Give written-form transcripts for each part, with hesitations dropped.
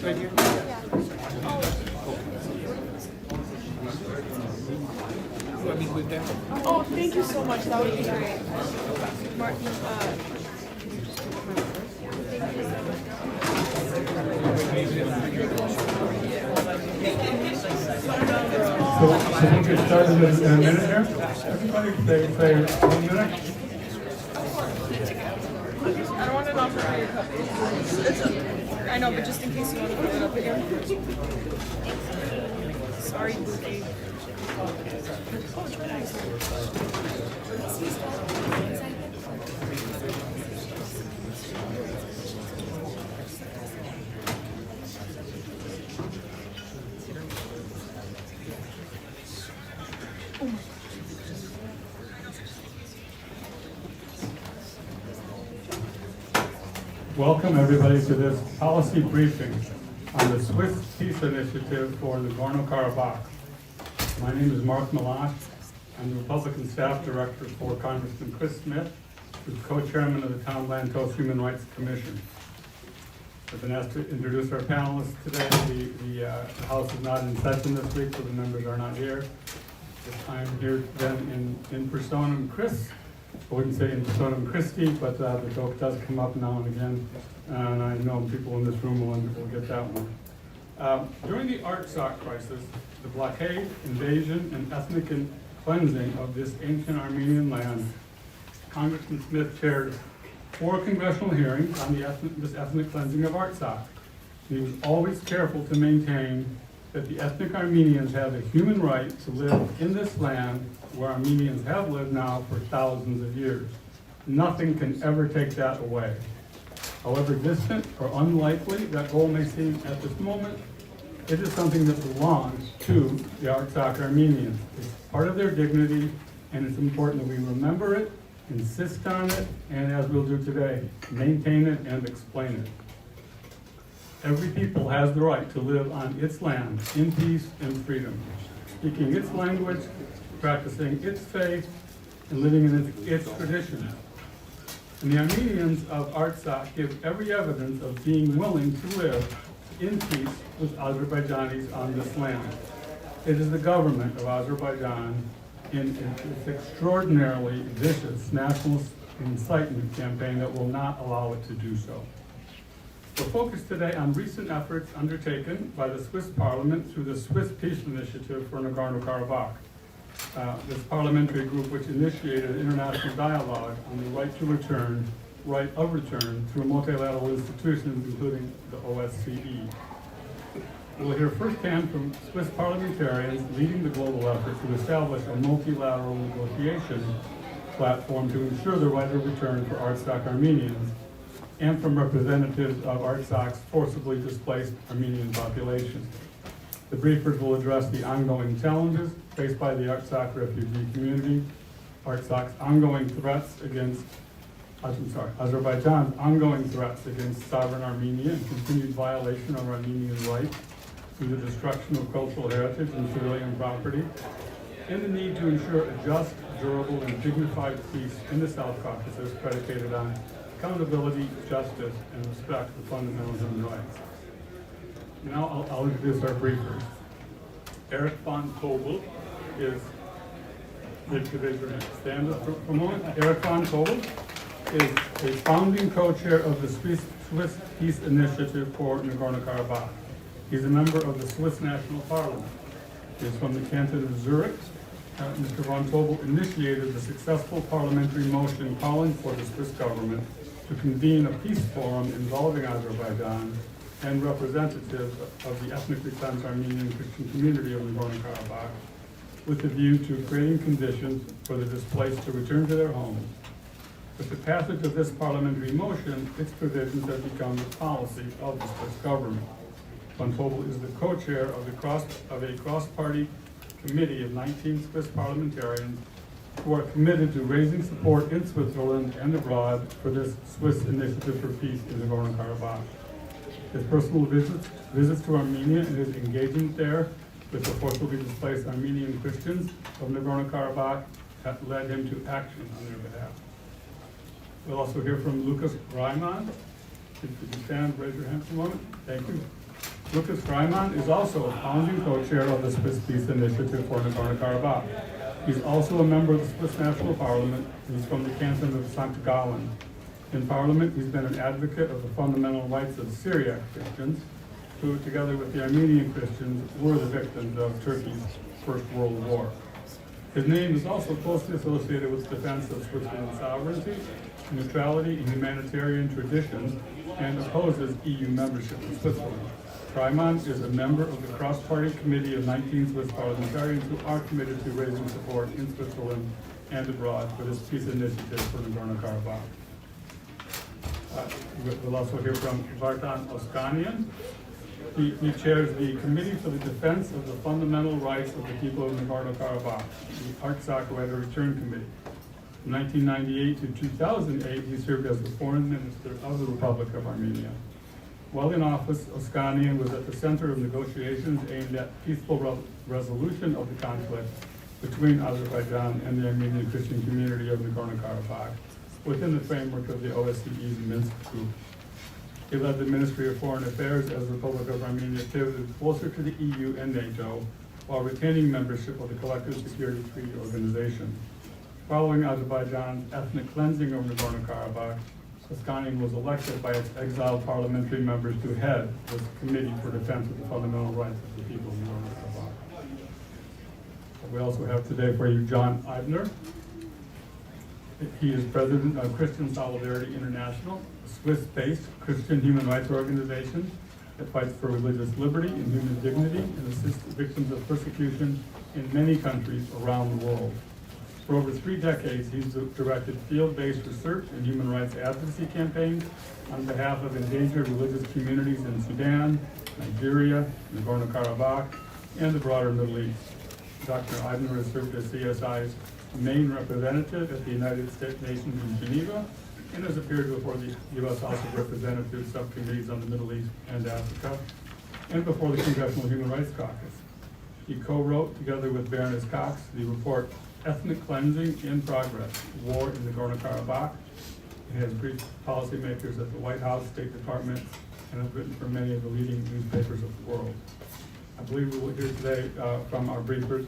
Right here? You want me to move there? Oh, thank you so much. That would be great. Martin, So we'll get started in a minute here. Everybody say 1 minute. I don't want to knock over your cup. I know, but just in case you want to put it up here. Sorry, Bookie. Welcome everybody to this policy briefing on the Swiss Peace Initiative for Nagorno-Karabakh. My name is Mark Melange. I'm the Republican Staff Director for Congressman Chris Smith, who's co-chairman of the Town Land Coast Human Rights Commission. I've been asked to introduce our panelists today. The House is not in session this week, so the members are not here. I'm here then in personam Chris. I wouldn't say in personam Christi, but the joke does come up now and again, and I know people in this room will get that one. During the Artsakh crisis, the blockade, invasion, and ethnic cleansing of this ancient Armenian land, Congressman Smith chaired 4 congressional hearings on this ethnic cleansing of Artsakh. He was always careful to maintain that the ethnic Armenians have a human right to live in this land where Armenians have lived now for thousands of years. Nothing can ever take that away. However distant or unlikely that goal may seem at this moment, it is something that belongs to the Artsakh Armenians. It's part of their dignity, and it's important that we remember it, insist on it, and as we'll do today, maintain it and explain it. Every people has the right to live on its land in peace and freedom, speaking its language, practicing its faith, and living in its traditions. And the Armenians of Artsakh give every evidence of being willing to live in peace with Azerbaijanis on this land. It is the government of Azerbaijan in its extraordinarily vicious nationalist incitement campaign that will not allow it to do so. We're focused today on recent efforts undertaken by the Swiss Parliament through the Swiss Peace Initiative for Nagorno-Karabakh. This parliamentary group, which initiated international dialogue on the right of return through multilateral institutions, including the OSCE. We'll hear firsthand from Swiss parliamentarians leading the global effort to establish a multilateral negotiation platform to ensure the right of return for Artsakh Armenians, and from representatives of Artsakh's forcibly displaced Armenian population. The briefers will address the ongoing challenges faced by the Artsakh refugee community, Azerbaijan's ongoing threats against sovereign Armenia and continued violation of Armenian rights through the destruction of cultural heritage and civilian property, and the need to ensure a just, durable, and dignified peace in the South Caucasus predicated on accountability, justice, and respect for fundamental human rights. Now I'll introduce our briefers. Erich Vontobel is, stand up for a moment. Erich Vontobel is a founding co-chair of the Swiss Peace Initiative for Nagorno-Karabakh. He's a member of the Swiss National Parliament. He is from the canton of Zurich. Mr. Vontobel initiated the successful parliamentary motion calling for the Swiss government to convene a peace forum involving Azerbaijan and representatives of the ethnically cleansed Armenian Christian community of Nagorno-Karabakh with a view to creating conditions for the displaced to return to their homes. With the passage of this parliamentary motion, its provisions have become the policy of the Swiss government. Vontobel is the co-chair of a cross-party committee of 19 Swiss parliamentarians who are committed to raising support in Switzerland and abroad for this Swiss initiative for peace in Nagorno-Karabakh. His personal visits to Armenia and his engagement there with the forcibly displaced Armenian Christians of Nagorno-Karabakh have led him to action on their behalf. We'll also hear from Lukas Reimann. If you can stand, raise your hand for a moment. Thank you. Lukas Reimann is also a founding co-chair of the Swiss Peace Initiative for Nagorno-Karabakh. He's also a member of the Swiss National Parliament. He's from the canton of St. Gallen. In Parliament, he's been an advocate of the fundamental rights of Syriac Christians, who, together with the Armenian Christians, were the victims of Turkey's First World War. His name is also closely associated with defense of Switzerland's sovereignty, neutrality, and humanitarian traditions, and opposes EU membership of Switzerland. Reimann is a member of the cross-party committee of 19 Swiss parliamentarians who are committed to raising support in Switzerland and abroad for this peace initiative for Nagorno-Karabakh. We'll also hear from Vartan Oskanian. He chairs the Committee for the Defense of the Fundamental Rights of the People of Nagorno-Karabakh, the Artsakh Right of Return Committee. From 1998 to 2008, he served as the Foreign Minister of the Republic of Armenia. While in office, Oskanian was at the center of negotiations aimed at peaceful resolution of the conflict between Azerbaijan and the Armenian Christian community of Nagorno-Karabakh within the framework of the OSCE's Minsk Group. He led the Ministry of Foreign Affairs as the Republic of Armenia pivoted closer to the EU and NATO while retaining membership of the Collective Security Treaty Organization. Following Azerbaijan's ethnic cleansing of Nagorno-Karabakh, Oskanian was elected by its exiled parliamentary members to head this Committee for Defense of the Fundamental Rights of the People of Nagorno-Karabakh. We also have today for you John Eibner. He is president of Christian Solidarity International, a Swiss-based Christian human rights organization that fights for religious liberty and human dignity and assists victims of persecution in many countries around the world. For over 3 decades, he's directed field-based research and human rights advocacy campaigns on behalf of endangered religious communities in Sudan, Nigeria, Nagorno-Karabakh, and the broader Middle East. Dr. Eibner has served as CSI's main representative at the United States Nations in Geneva and has appeared before the U.S. House of Representatives subcommittees on the Middle East and Africa and before the Congressional Human Rights Caucus. He co-wrote, together with Baroness Cox, the report Ethnic Cleansing in Progress, War in Nagorno-Karabakh. He has briefed policymakers at the White House, State Department, and has written for many of the leading newspapers of the world. I believe we will hear today from our briefers,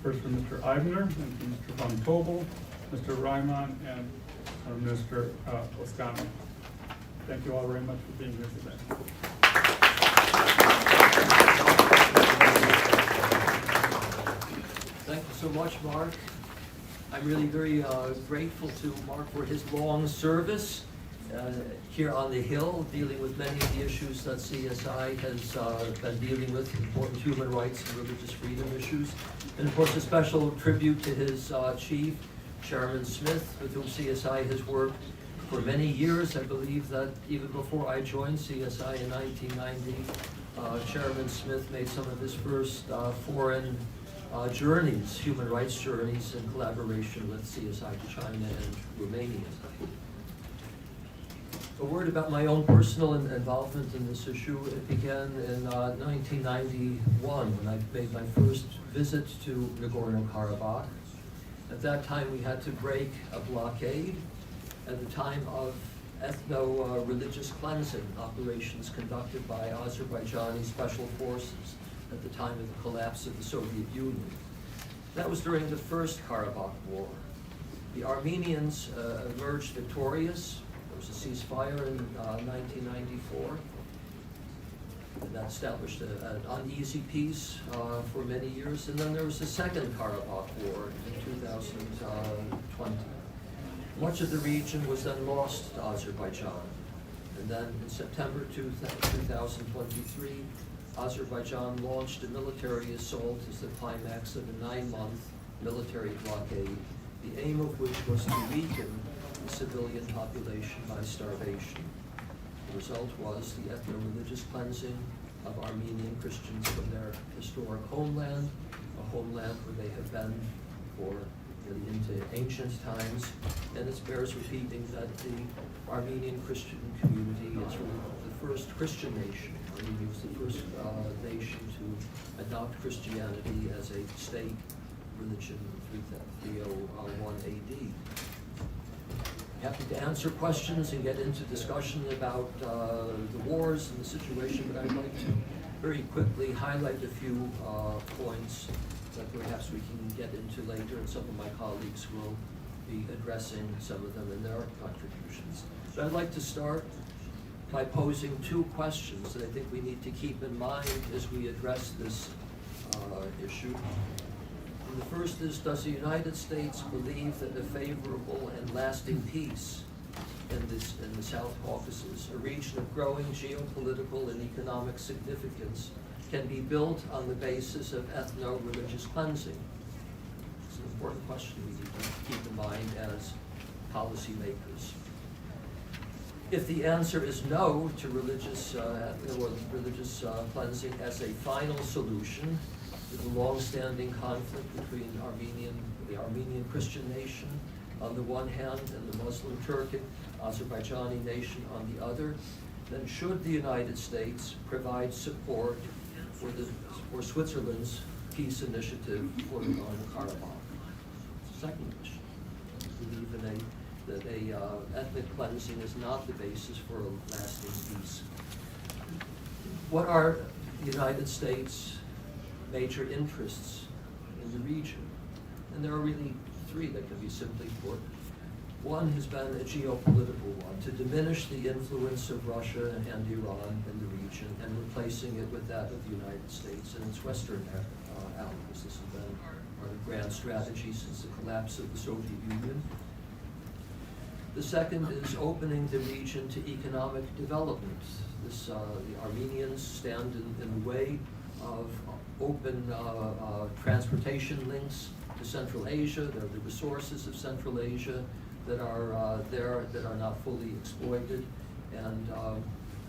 first from Mr. Eibner, and from Mr. Vontobel, Mr. Reimann, and Mr. Oskanian. Thank you all very much for being here today. Thank you so much, Mark. I'm really very grateful to Mark for his long service here on the Hill, dealing with many of the issues that CSI has been dealing with, important human rights and religious freedom issues. And of course, a special tribute to his chief, Chairman Smith, with whom CSI has worked for many years. I believe that even before I joined CSI in 1990, Chairman Smith made some of his first foreign journeys, human rights journeys, in collaboration with CSI to China and Romania. A word about my own personal involvement in this issue. It began in 1991 when I made my first visit to Nagorno-Karabakh. At that time, we had to break a blockade at the time of ethno-religious cleansing operations conducted by Azerbaijani special forces at the time of the collapse of the Soviet Union. That was during the First Karabakh War. The Armenians emerged victorious. There was a ceasefire in 1994. And that established an uneasy peace for many years. And then there was the Second Karabakh War in 2020. Much of the region was then lost to Azerbaijan. And then in September 2023, Azerbaijan launched a military assault as the climax of a 9-month military blockade, the aim of which was to weaken the civilian population by starvation. The result was the ethno-religious cleansing of Armenian Christians from their historic homeland, a homeland where they have been for into ancient times. And it bears repeating that the Armenian Christian community is really the first Christian nation. Armenia was the first nation to adopt Christianity as a state religion in 301 AD. happy to answer questions and get into discussion about the wars and the situation, but I'd like to very quickly highlight a few points that perhaps we can get into later, and some of my colleagues will be addressing some of them in their contributions. So I'd like to start by posing two questions that I think we need to keep in mind as we address this issue. And the first is, does the United States believe that a favorable and lasting peace in the South Caucasus, a region of growing geopolitical and economic significance, can be built on the basis of ethno-religious cleansing? It's an important question we need to keep in mind as policymakers. If the answer is no to religious cleansing as a final solution to the long-standing conflict between the Armenian Christian nation on the one hand and the Muslim Turkic Azerbaijani nation on the other, then should the United States provide support for Switzerland's peace initiative for Nagorno-Karabakh? Second question. I believe that ethnic cleansing is not the basis for a lasting peace. What are the United States' major interests in the region? And there are really three that can be simply put. One has been a geopolitical one, to diminish the influence of Russia and Iran in the region and replacing it with that of the United States and its Western allies. This has been our grand strategy since the collapse of the Soviet Union. The second is opening the region to economic development. The Armenians stand in the way of open transportation links to Central Asia. They're the resources of Central Asia that are there that are not fully exploited, and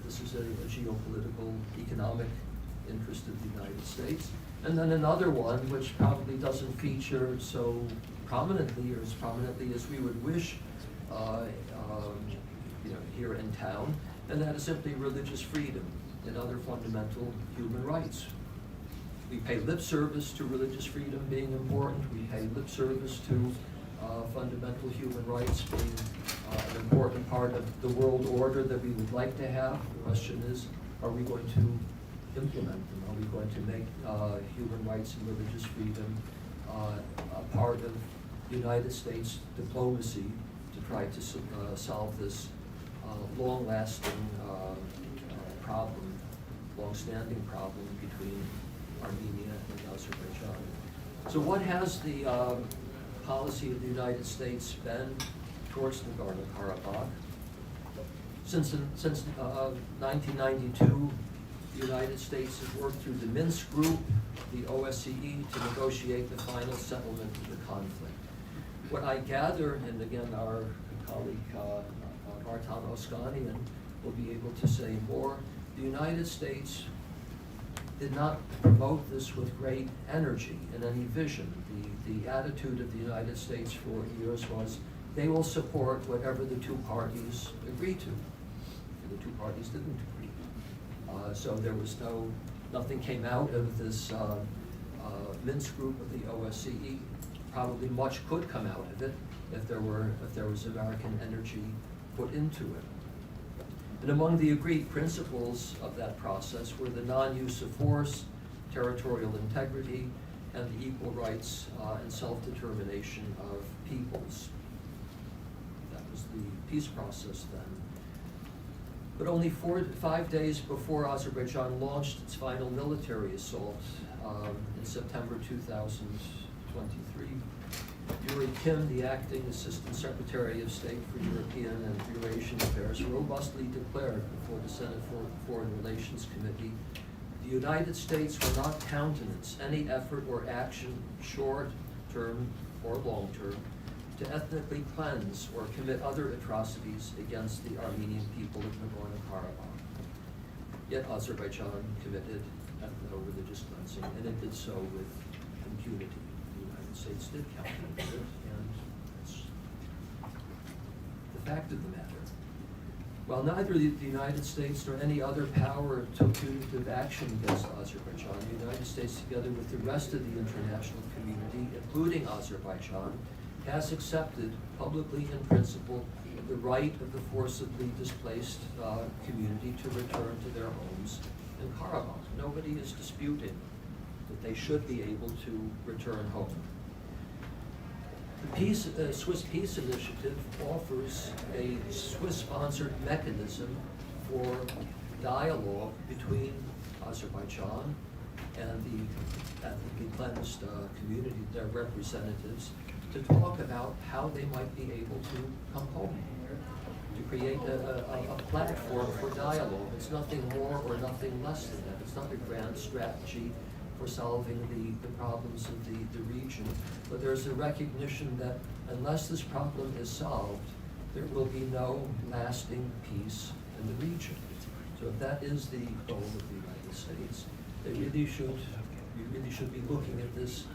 this is a geopolitical, economic interest of the United States. And then another one, which probably doesn't feature so prominently or as prominently as we would wish here in town, and that is simply religious freedom and other fundamental human rights. We pay lip service to religious freedom being important. We pay lip service to fundamental human rights being an important part of the world order that we would like to have. The question is, are we going to implement them? Are we going to make human rights and religious freedom a part of United States diplomacy to try to solve this long-lasting problem, long-standing problem between Armenia and Azerbaijan? So what has the policy of the United States been towards Nagorno-Karabakh? Since 1992, the United States has worked through the Minsk Group, the OSCE, to negotiate the final settlement of the conflict. What I gather, and again our colleague Vartan Oskanian will be able to say more, the United States did not promote this with great energy and any vision. The attitude of the United States for years was they will support whatever the two parties agree to. The two parties didn't agree. So there was nothing came out of this Minsk group of the OSCE. Probably much could come out of it if there was American energy put into it. And among the agreed principles of that process were the non-use of force, territorial integrity, and the equal rights and self-determination of peoples. That was the peace process then. But only 5 days before Azerbaijan launched its final military assault in September 2023, Erich, the acting Assistant Secretary of State for European and Eurasian Affairs, robustly declared before the Senate Foreign Relations Committee, the United States will not countenance any effort or action, short-term or long-term, to ethnically cleanse or commit other atrocities against the Armenian people of Nagorno-Karabakh. Yet Azerbaijan committed ethno-religious cleansing, and it did so with impunity. The United States did countenance it, and it's the fact of the matter. While neither the United States nor any other power took punitive action against Azerbaijan, the United States, together with the rest of the international community, including Azerbaijan, has accepted publicly in principle the the right of the forcibly displaced community to return to their homes in Karabakh. Nobody is disputing that they should be able to return home. The Swiss Peace Initiative offers a Swiss-sponsored mechanism for dialogue between Azerbaijan and the ethnically cleansed community, their representatives, to talk about how they might be able to come home, to create a platform for dialogue. It's nothing more or nothing less than that. It's not a grand strategy for solving the problems of the region, but there's a recognition that unless this problem is solved, there will be no lasting peace in the region. So if that is the goal of the United States, we really should be looking at this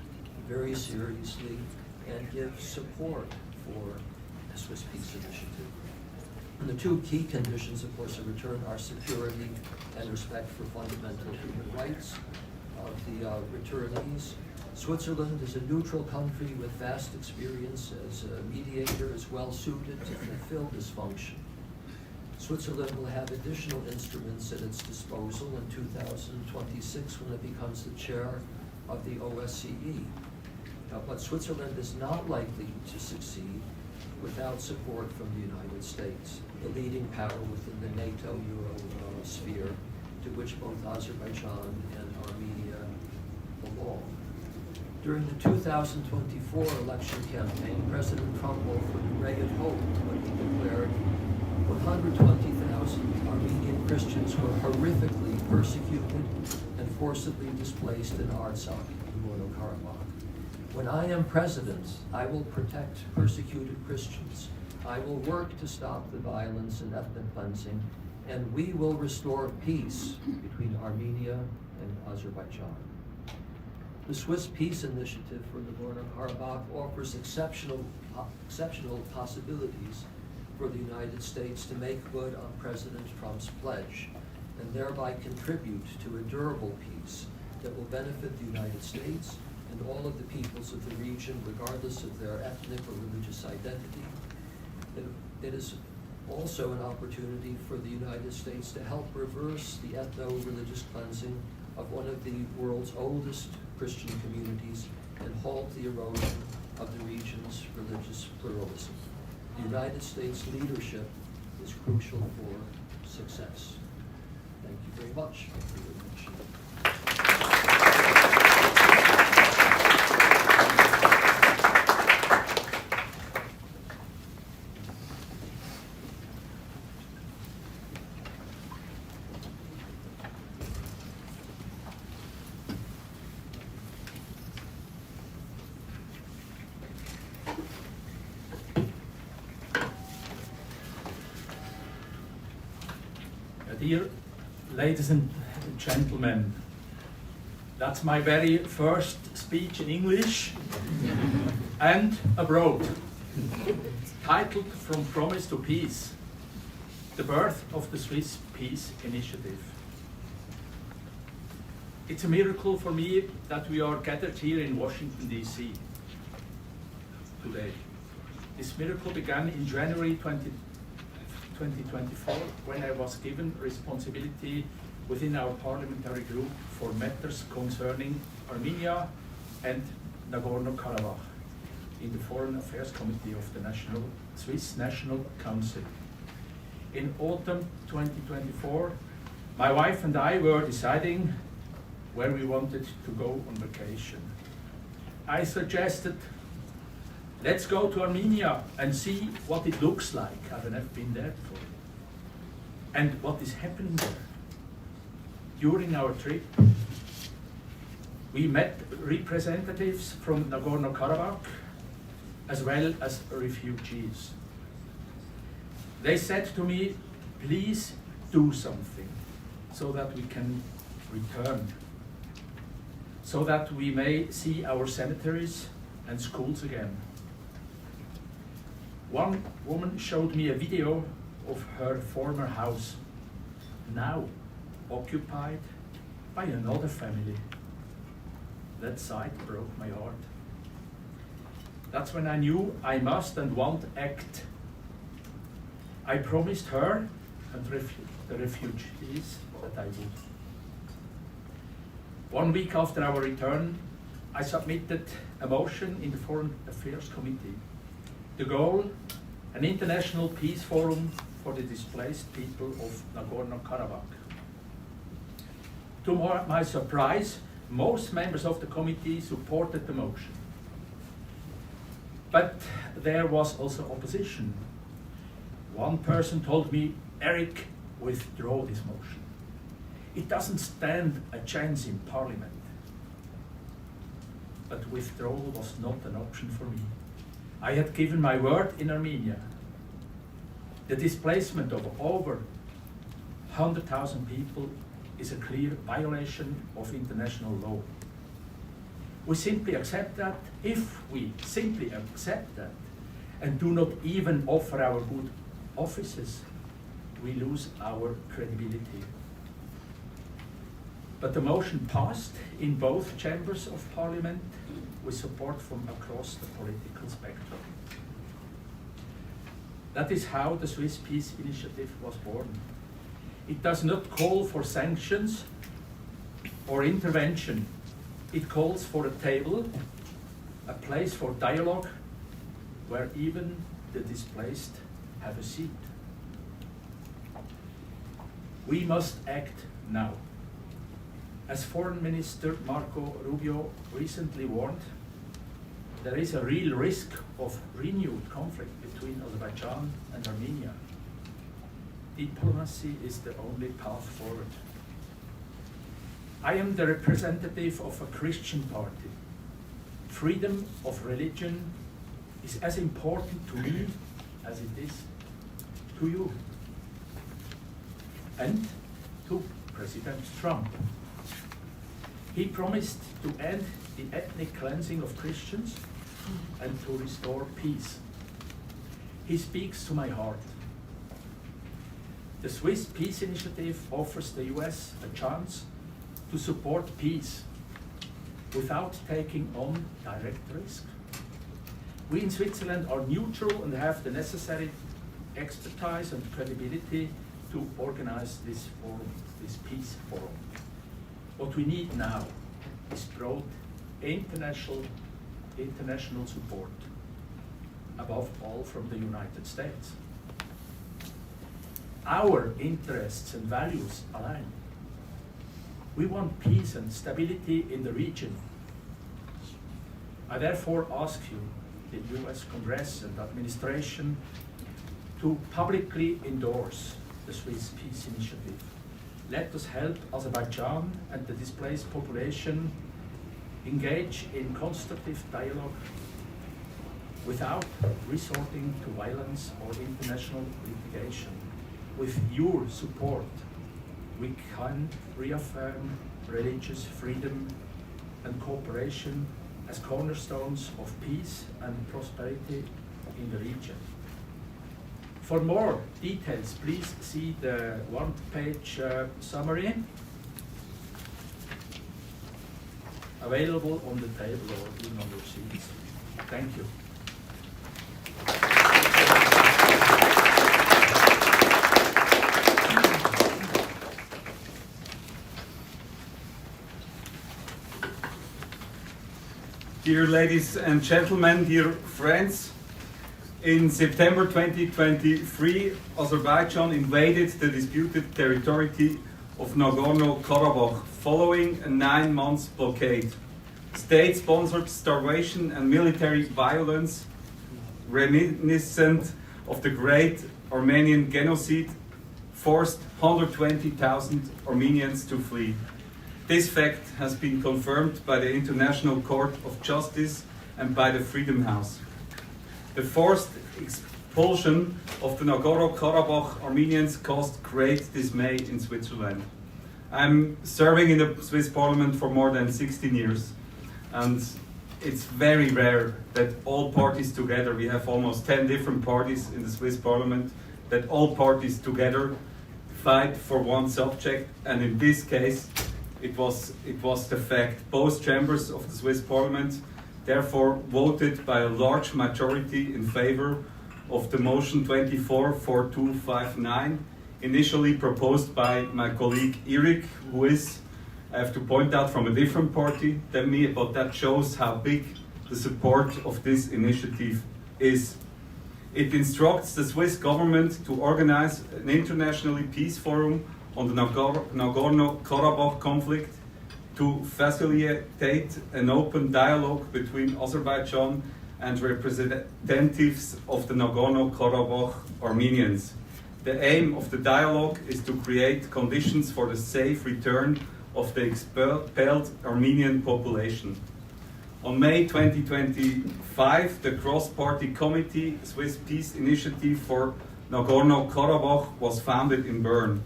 very seriously and give support for the Swiss Peace Initiative. And the two key conditions, of course, of return are security and respect for fundamental human rights of the returnees. Switzerland is a neutral country with vast experience as a mediator, is well suited to fulfill this function. Switzerland will have additional instruments at its disposal in 2026 when it becomes the chair of the OSCE. But Switzerland is not likely to succeed without support from the United States, the leading power within the NATO-Euro sphere, to which both Azerbaijan and Armenia belong. During the 2024 election campaign, President Trump offered a ray of hope when he declared 120,000 Armenian Christians were horrifically persecuted and forcibly displaced in Artsakh, Nagorno-Karabakh. When I am president, I will protect persecuted Christians. I will work to stop the violence and ethnic cleansing, and we will restore peace between Armenia and Azerbaijan. The Swiss Peace Initiative for Nagorno-Karabakh offers exceptional possibilities for the United States to make good on President Trump's pledge and thereby contribute to a durable peace that will benefit the United States and all of the peoples of the region, regardless of their ethnic or religious identity. It is also an opportunity for the United States to help reverse the ethno-religious cleansing of one of the world's oldest Christian communities and halt the erosion of the region's religious pluralism. The United States leadership is crucial for success. Thank you very much for your attention. Dear ladies and gentlemen, that's my very first speech in English and abroad, titled From Promise to Peace, the birth of the Swiss Peace Initiative. It's a miracle for me that we are gathered here in Washington, D.C. today. This miracle began in January 2024, when I was given responsibility within our parliamentary group for matters concerning Armenia and Nagorno-Karabakh in the Foreign Affairs Committee of the Swiss National Council. In autumn 2024, my wife and I were deciding where we wanted to go on vacation. I suggested, let's go to Armenia and see what it looks like. I've never been there before. And what is happening there. During our trip, we met representatives from Nagorno-Karabakh as well as refugees. They said to me, please do something so that we can return, so that we may see our cemeteries and schools again. One woman showed me a video of her former house, now occupied by another family. That sight broke my heart. That's when I knew I must and want act. I promised her and the refugees that I would. 1 week after our return, I submitted a motion in the Foreign Affairs Committee. The goal, an international peace forum for the displaced people of Nagorno-Karabakh. To my surprise, most members of the committee supported the motion. But there was also opposition. One person told me, Erich, withdraw this motion. It doesn't stand a chance in Parliament. But withdrawal was not an option for me. I had given my word in Armenia. The displacement of over 100,000 people is a clear violation of international law. We simply accept that. If we simply accept that and do not even offer our good offices, we lose our credibility. But the motion passed in both chambers of Parliament with support from across the political spectrum. That is how the Swiss Peace Initiative was born. It does not call for sanctions or intervention. It calls for a table, a place for dialogue, where even the displaced have a seat. We must act now. As Foreign Minister Marco Rubio recently warned, there is a real risk of renewed conflict between Azerbaijan and Armenia. Diplomacy is the only path forward. I am the representative of a Christian party. Freedom of religion is as important to me as it is to you and to President Trump. He promised to end the ethnic cleansing of Christians and to restore peace. He speaks to my heart. The Swiss Peace Initiative offers the US a chance to support peace without taking on direct risk. We in Switzerland are neutral and have the necessary expertise and credibility to organize this forum, this peace forum. What we need now is broad international support, above all from the United States. Our interests and values align. We want peace and stability in the region. I therefore ask you, the US Congress and administration, to publicly endorse the Swiss Peace Initiative. Let us help Azerbaijan and the displaced population engage in constructive dialogue without resorting to violence or international litigation. With your support, we can reaffirm religious freedom and cooperation as cornerstones of peace and prosperity in the region. For more details, please see the one-page summary available on the table or in on your seats. Thank you. Dear ladies and gentlemen, dear friends, in September 2023, Azerbaijan invaded the disputed territory of Nagorno-Karabakh following a 9-month blockade. State-sponsored starvation and military violence, reminiscent of the Great Armenian Genocide, forced 120,000 Armenians to flee. This fact has been confirmed by the International Court of Justice and by the Freedom House. The forced expulsion of the Nagorno-Karabakh Armenians caused great dismay in Switzerland. I'm serving in the Swiss Parliament for more than 16 years, and it's very rare that all parties together, we have almost 10 different parties in the Swiss Parliament, that all parties together fight for one subject, and in this case, it was the fact. Both chambers of the Swiss Parliament therefore voted by a large majority in favor of the motion 244259, initially proposed by my colleague Erich, who is, I have to point out, from a different party than me, but that shows how big the support of this initiative is. It instructs the Swiss government to organize an international peace forum on the Nagorno-Karabakh conflict to facilitate an open dialogue between Azerbaijan and representatives of the Nagorno-Karabakh Armenians. The aim of the dialogue is to create conditions for the safe return of the expelled Armenian population. On May 2025, the cross-party committee Swiss Peace Initiative for Nagorno-Karabakh was founded in Bern.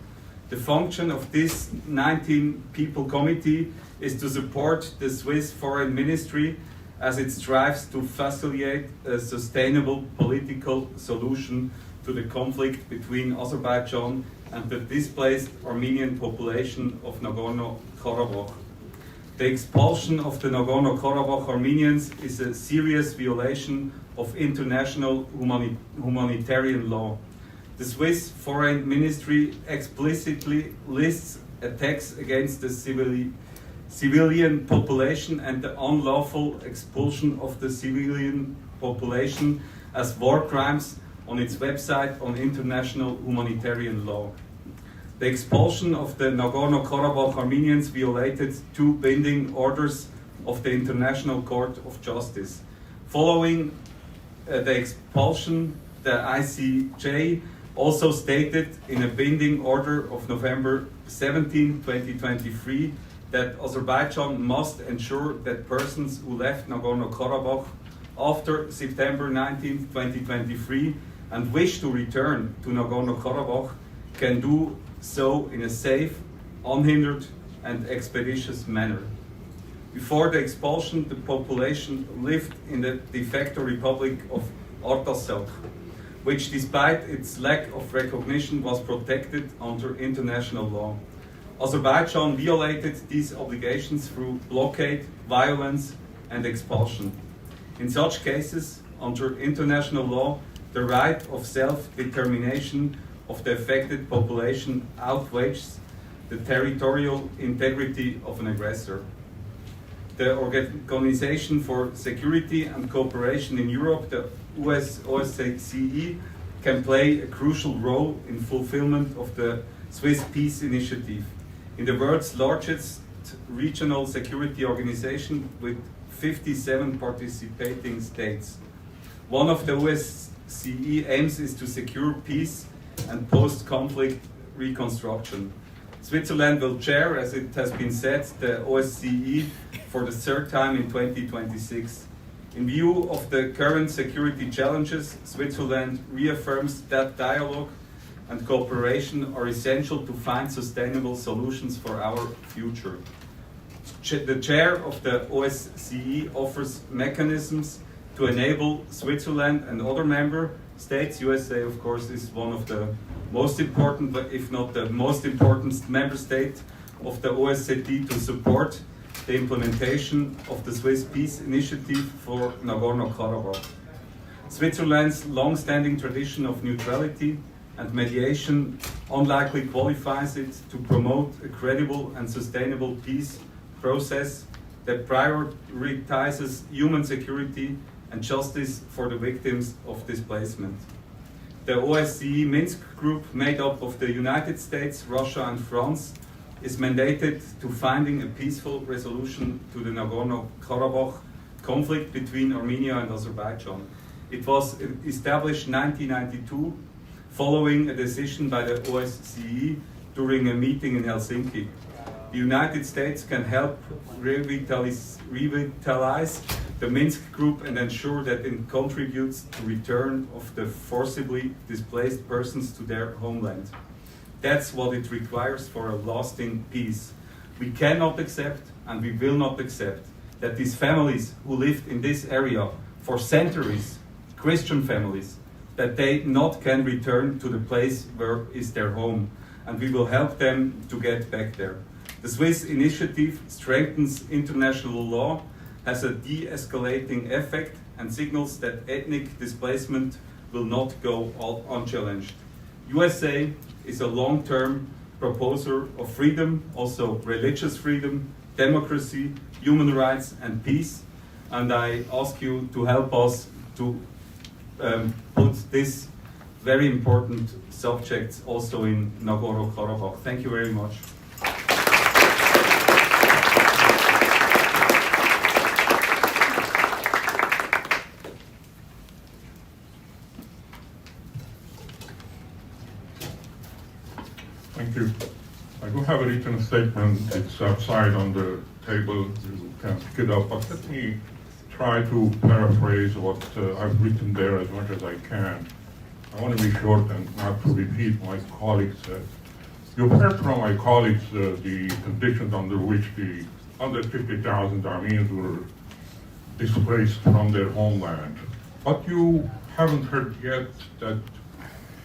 The function of this 19-people committee is to support the Swiss Foreign Ministry as it strives to facilitate a sustainable political solution to the conflict between Azerbaijan and the displaced Armenian population of Nagorno-Karabakh. The expulsion of the Nagorno-Karabakh Armenians is a serious violation of international humanitarian law. The Swiss Foreign Ministry explicitly lists attacks against the civilian population and the unlawful expulsion of the civilian population as war crimes on its website on international humanitarian law. The expulsion of the Nagorno-Karabakh Armenians violated two binding orders of the International Court of Justice. Following the expulsion, the ICJ also stated in a binding order of November 17, 2023, that Azerbaijan must ensure that persons who left Nagorno-Karabakh after September 19, 2023 and wish to return to Nagorno-Karabakh can do so in a safe, unhindered and expeditious manner. Before the expulsion, the population lived in the de facto Republic of Artsakh, which despite its lack of recognition was protected under international law. Azerbaijan violated these obligations through blockade, violence and expulsion. In such cases, under international law, the right of self-determination of the affected population outweighs the territorial integrity of an aggressor. The Organization for Security and Cooperation in Europe, the OSCE, can play a crucial role in fulfillment of the Swiss Peace Initiative. In the world's largest regional security organization with 57 participating states. One of the OSCE aims is to secure peace and post-conflict reconstruction. Switzerland will chair, as it has been said, the OSCE for the third time in 2026. In view of the current security challenges, Switzerland reaffirms that dialogue and cooperation are essential to find sustainable solutions for our future. The chair of the OSCE offers mechanisms to enable Switzerland and other member states, USA of course is one of the most important, but if not the most important member state of the OSCE, to support the implementation of the Swiss Peace Initiative for Nagorno-Karabakh. Switzerland's long-standing tradition of neutrality and mediation unlikely qualifies it to promote a credible and sustainable peace process that prioritizes human security and justice for the victims of displacement. The OSCE Minsk group, made up of the United States, Russia and France, is mandated to finding a peaceful resolution to the Nagorno-Karabakh conflict between Armenia and Azerbaijan. It was established in 1992 following a decision by the OSCE during a meeting in Helsinki. The United States can help revitalize the Minsk group and ensure that it contributes to return of the forcibly displaced persons to their homeland. That's what it requires for a lasting peace. We cannot accept and we will not accept that these families who lived in this area for centuries, Christian families, that they not can return to the place where is their home, and we will help them to get back there. The Swiss initiative strengthens international law, has a de-escalating effect, and signals that ethnic displacement will not go unchallenged. USA is a long-term proposer of freedom, also religious freedom, democracy, human rights, and peace. And I ask you to help us to put this very important subjects also in Nagorno-Karabakh. Thank you very much. Thank you. I do have a written statement. It's outside on the table. You can pick it up. But let me try to paraphrase what I've written there as much as I can. I want to be short and not to repeat what my colleagues said. You've heard from my colleagues the conditions under which the 150,000 Armenians were displaced from their homeland. But you haven't heard yet that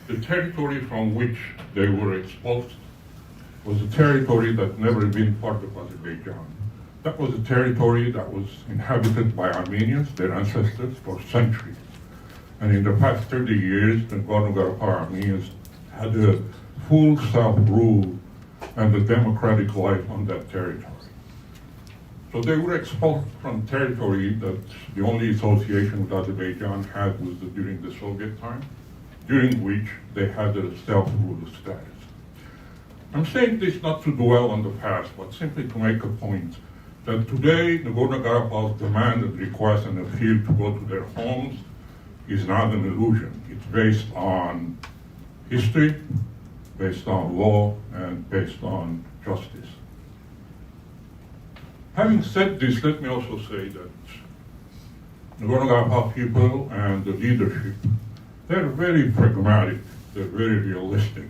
the territory from which they were expulsed was a territory that never been part of Azerbaijan. That was a territory that was inhabited by Armenians, their ancestors, for centuries. And in the past 30 years, the Nagorno-Karabakh Armenians had a full self-rule and a democratic life on that territory. So they were expelled from territory that the only association with Azerbaijan had was during the Soviet time, during which they had a self-rule status. I'm saying this not to dwell on the past, but simply to make a point that today Nagorno-Karabakh's demand and request and appeal to go to their homes is not an illusion. It's based on history, based on law, and based on justice. Having said this, let me also say that Nagorno-Karabakh people and the leadership, they're very pragmatic, they're very realistic.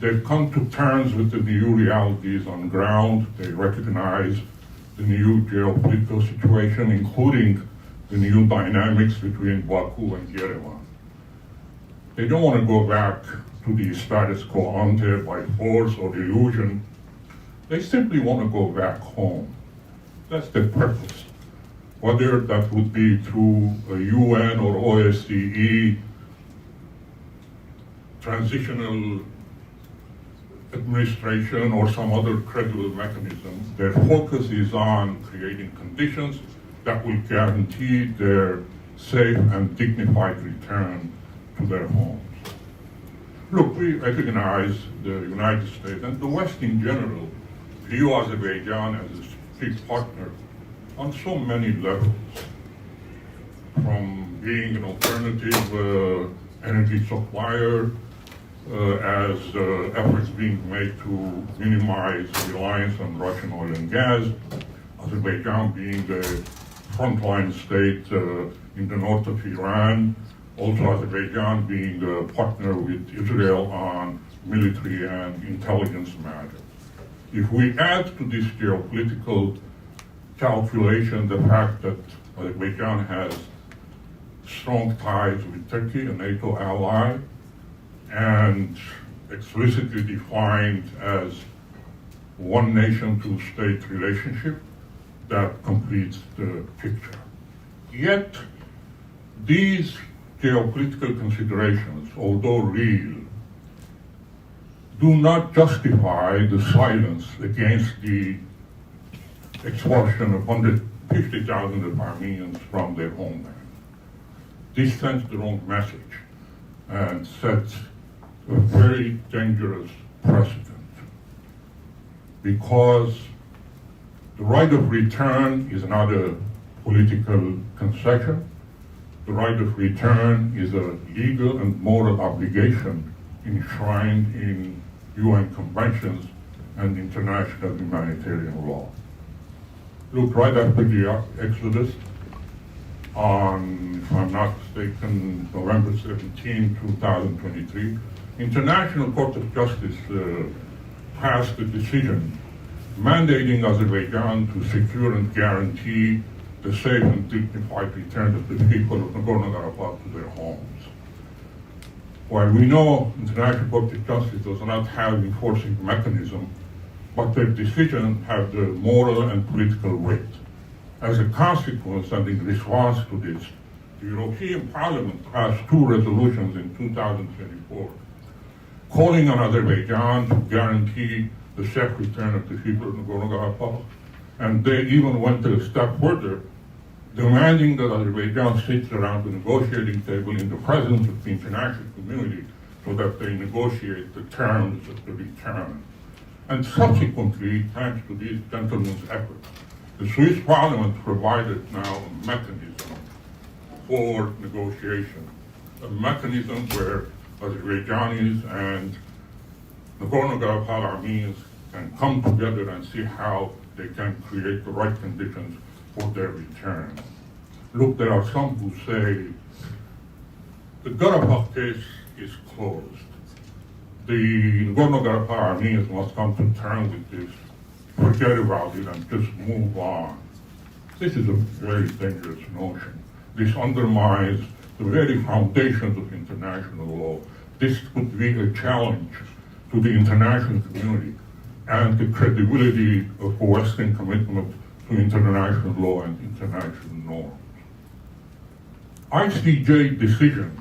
They've come to terms with the new realities on the ground. They recognize the new geopolitical situation, including the new dynamics between Baku and Yerevan. They don't want to go back to the status quo ante by force or illusion. They simply want to go back home. That's their purpose. Whether that would be through a UN or OSCE transitional administration or some other credible mechanism, their focus is on creating conditions that will guarantee their safe and dignified return to their homes. Look, we recognize the United States and the West in general view Azerbaijan as a strategic partner on so many levels, from being an alternative energy supplier, as efforts being made to minimize reliance on Russian oil and gas, Azerbaijan being the frontline state in the north of Iran, also Azerbaijan being a partner with Israel on military and intelligence matters. If we add to this geopolitical calculation the fact that Azerbaijan has strong ties with Turkey, a NATO ally, and explicitly defined as one nation, two state relationship, that completes the picture. Yet, these geopolitical considerations, although real, do not justify the silence against the expulsion of 150,000 Armenians from their homeland. This sends the wrong message and sets a very dangerous precedent, because the right of return is not a political concession. The right of return is a legal and moral obligation enshrined in UN conventions and international humanitarian law. Look, right after the Exodus, on, if I'm not mistaken, November 17, 2023, International Court of Justice passed a decision mandating Azerbaijan to secure and guarantee the safe and dignified return of the people of Nagorno-Karabakh to their homes. While we know International Court of Justice does not have enforcing mechanism, but their decision have the moral and political weight. As a consequence and in response to this, The European Parliament passed 2 resolutions in 2024 calling on Azerbaijan to guarantee the safe return of the people of Nagorno-Karabakh, and they even went a step further, demanding that Azerbaijan sits around the negotiating table in the presence of the international community so that they negotiate the terms of the return. And subsequently, thanks to these gentlemen's efforts, the Swiss Parliament provided now a mechanism for negotiation, a mechanism where Azerbaijanis and Nagorno-Karabakh Armenians can come together and see how they can create the right conditions for their return. Look, there are some who say the Karabakh case is closed. The Nagorno-Karabakh Armenians must come to terms with this, forget about it, and just move on. This is a very dangerous notion. This undermines the very foundations of international law. This could be a challenge to the international community and the credibility of Western commitment to international law and international norms. ICJ decision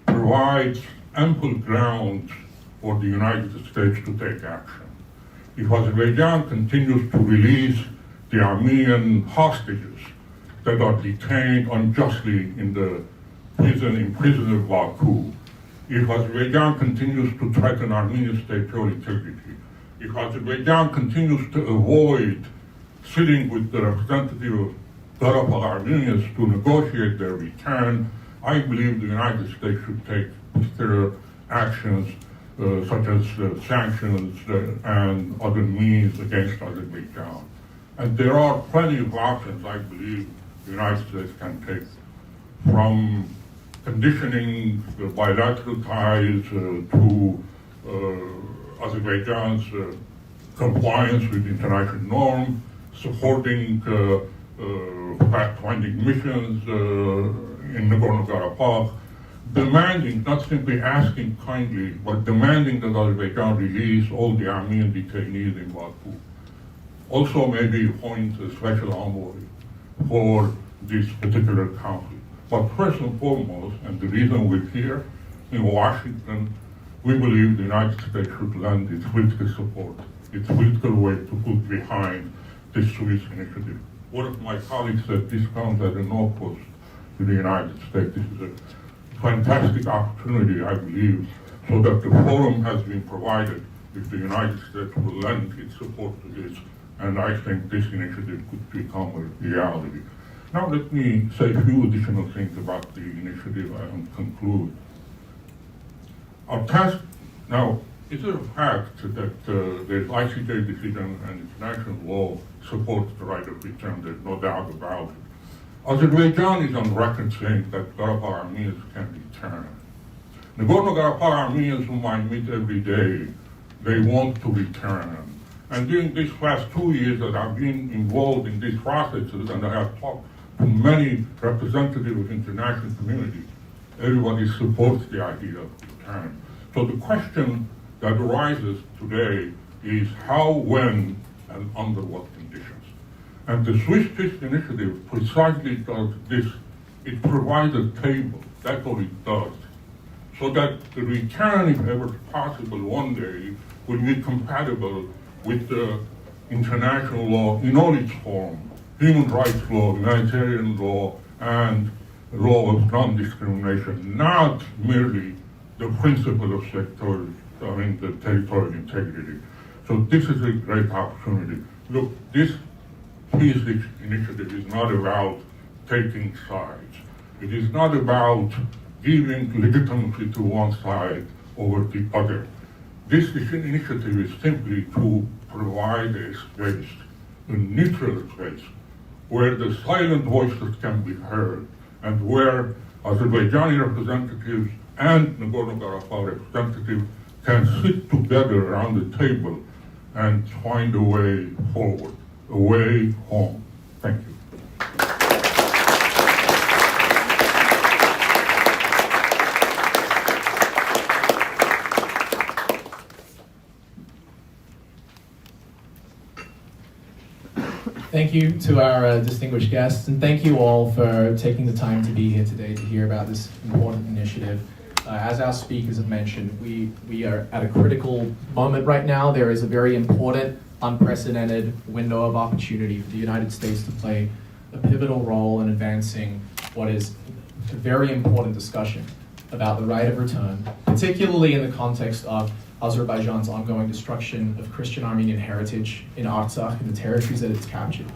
provides ample grounds for the United States to take action. If Azerbaijan continues to release the Armenian hostages that are detained unjustly in the prison in Baku, if Azerbaijan continues to threaten Armenia's territorial integrity, if Azerbaijan continues to avoid sitting with the representative of Karabakh Armenians to negotiate their return, I believe the United States should take particular actions such as sanctions and other means against Azerbaijan. And there are plenty of options I believe the United States can take, from conditioning the bilateral ties to Azerbaijan's compliance with international norms, supporting fact-finding missions in Nagorno-Karabakh, demanding, not simply asking kindly, but demanding that Azerbaijan release all the Armenian detainees in Baku. Also maybe appoint a special envoy for this particular conflict. But first and foremost, and the reason we're here in Washington, we believe the United States should lend its political support, its political weight to put behind this Swiss initiative. One of my colleagues said this comes at a no cost to the United States. This is a fantastic opportunity, I believe, so that the forum has been provided if the United States will lend its support to this, and I think this initiative could become a reality. Now let me say a few additional things about the initiative and conclude. Our task now, is it a fact that the ICJ decision and international law supports the right of return? There's no doubt about it. Azerbaijan is on record saying that Karabakh Armenians can return. Nagorno-Karabakh Armenians whom I meet every day, they want to return. And during these past 2 years that I've been involved in these processes, and I have talked to many representatives of international community, everybody supports the idea of return. So the question that arises today is how, when, and under what conditions. And the Swiss Peace Initiative precisely does this. It provides a table, that's what it does, so that the return, if ever possible one day, will be compatible with the international law in all its forms, human rights law, humanitarian law, and law of non-discrimination, not merely the principle of the territorial integrity. So this is a great opportunity. Look, this peace initiative is not about taking sides. It is not about giving legitimacy to one side over the other. This initiative is simply to provide a space, a neutral space, where the silent voices can be heard, and where Azerbaijani representatives and Nagorno-Karabakh representatives can sit together around the table and find a way forward, a way home. Thank you. Thank you to our distinguished guests, and thank you all for taking the time to be here today to hear about this important initiative. As our speakers have mentioned, we are at a critical moment right now. There is a very important, unprecedented window of opportunity for the United States to play a pivotal role in advancing what is a very important discussion about the right of return, particularly in the context of Azerbaijan's ongoing destruction of Christian Armenian heritage in Artsakh and the territories that it's captured.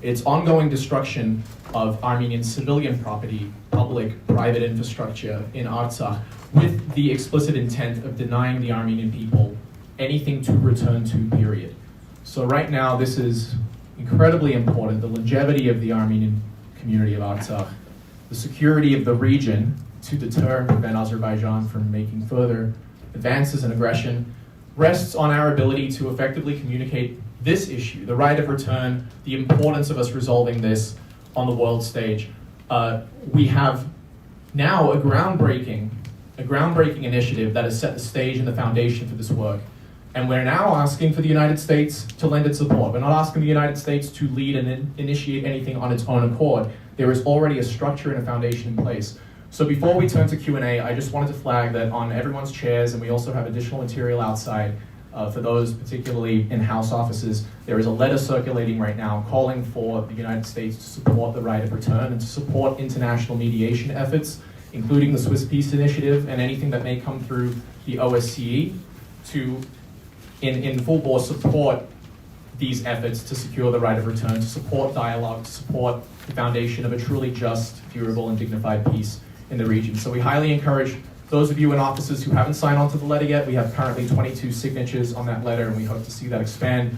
Its ongoing destruction of Armenian civilian property, public, private infrastructure in Artsakh, with the explicit intent of denying the Armenian people anything to return to, period. So right now, this is incredibly important, the longevity of the Armenian community of Artsakh, the security of the region to deter and prevent Azerbaijan from making further advances and aggression, rests on our ability to effectively communicate this issue, the right of return, the importance of us resolving this on the world stage. We have now a groundbreaking initiative that has set the stage and the foundation for this work. And we're now asking for the United States to lend its support. We're not asking the United States to lead and initiate anything on its own accord. There is already a structure and a foundation in place. So before we turn to Q&A, I just wanted to flag that on everyone's chairs, and we also have additional material outside for those particularly in House offices, there is a letter circulating right now calling for the United States to support the right of return and to support international mediation efforts, including the Swiss Peace Initiative and anything that may come through the OSCE to, in full bore, support these efforts to secure the right of return, to support dialogue, to support the foundation of a truly just, durable, and dignified peace in the region. So we highly encourage those of you in offices who haven't signed on to the letter yet. We have currently 22 signatures on that letter, and we hope to see that expand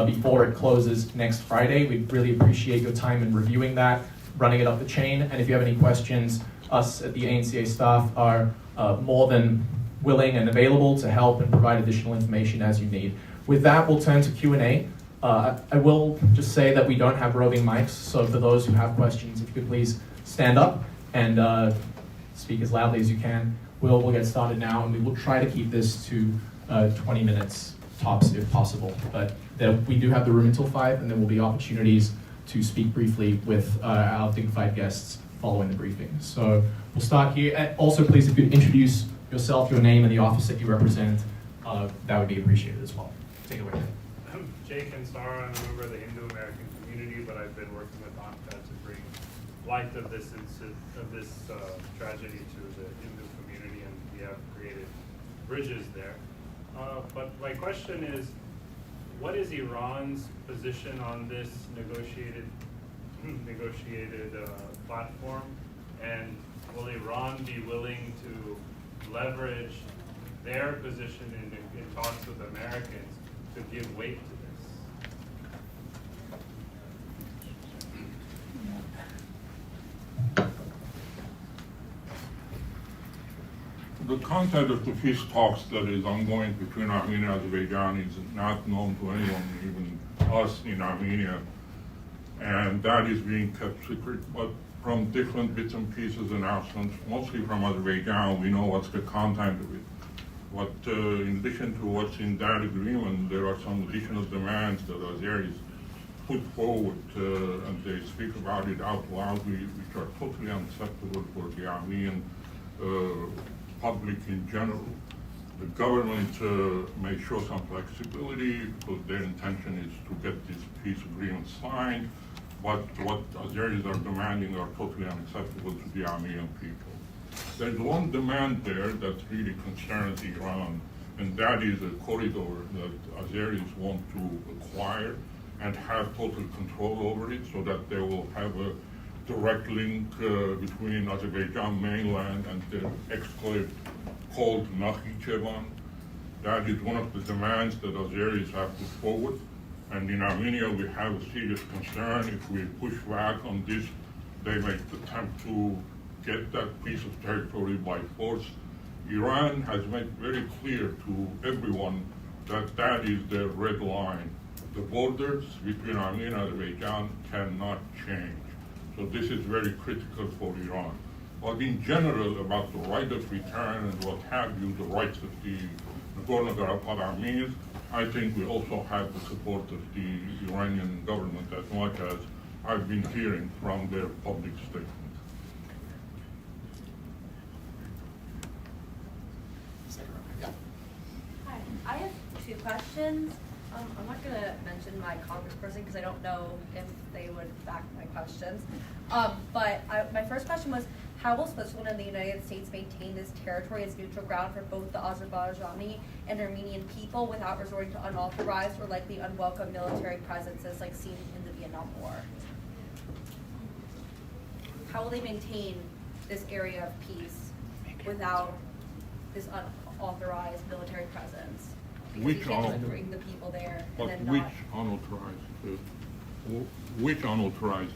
before it closes next Friday. We really appreciate your time in reviewing that, running it up the chain, and if you have any questions, us at the ANCA staff are more than willing and available to help and provide additional information as you need. With that, we'll turn to Q&A. I will just say that we don't have roving mics, so for those who have questions, if you could please stand up and speak as loudly as you can. We'll get started now, and we will try to keep this to 20 minutes tops if possible. But we do have the room until 5, and there will be opportunities to speak briefly with our dignified guests following the briefing. So we'll start here. Also, please, if you could introduce yourself, your name, and the office that you represent, that would be appreciated as well. Take it away. I'm Jake and Sarah. I'm a member of the Indo-American community, but I've been working with Int'l to bring light of this tragedy to the Hindu community, and we have created bridges there. But my question is, what is Iran's position on this negotiated platform, and will Iran be willing to leverage their position in talks with Americans to give weight to this? The content of the peace talks that is ongoing between Armenia and Azerbaijan is not known to anyone, even us in Armenia, and that is being kept secret. But from different bits and pieces announcements, mostly from Azerbaijan, we know what's the content of it. But in addition to what's in that agreement, there are some additional demands that Azeris put forward, and they speak about it out loudly, which are totally unacceptable for the Armenian public in general. The government may show some flexibility because their intention is to get this peace agreement signed, but what Azeris are demanding are totally unacceptable to the Armenian people. There's one demand there that really concerns Iran, and that is a corridor that Azeris want to acquire and have total control over it, so that they will have a direct link between Azerbaijan mainland and the exclave called Nakhichevan. That is one of the demands that Azeris have put forward. And in Armenia, we have a serious concern. If we push back on this, they may attempt to get that piece of territory by force. Iran has made very clear to everyone that that is their red line. The borders between Armenia and Azerbaijan cannot change. So this is very critical for Iran. But in general, about the right of return and what have you, the rights of the Nagorno-Karabakh Armenians, I think we also have the support of the Iranian government as much as I've been hearing from their public statement. Hi, I have two questions. I'm not gonna mention my congressperson because I don't know if they would back my questions. My first question was, how will Switzerland and the United States maintain this territory as neutral ground for both the Azerbaijani and Armenian people without resorting to unauthorized or likely unwelcome military presences like seen in the Vietnam War? How will they maintain this area of peace without this unauthorized military presence? Because Which you can't just unauthorized? bring the people there But and then which not. unauthorized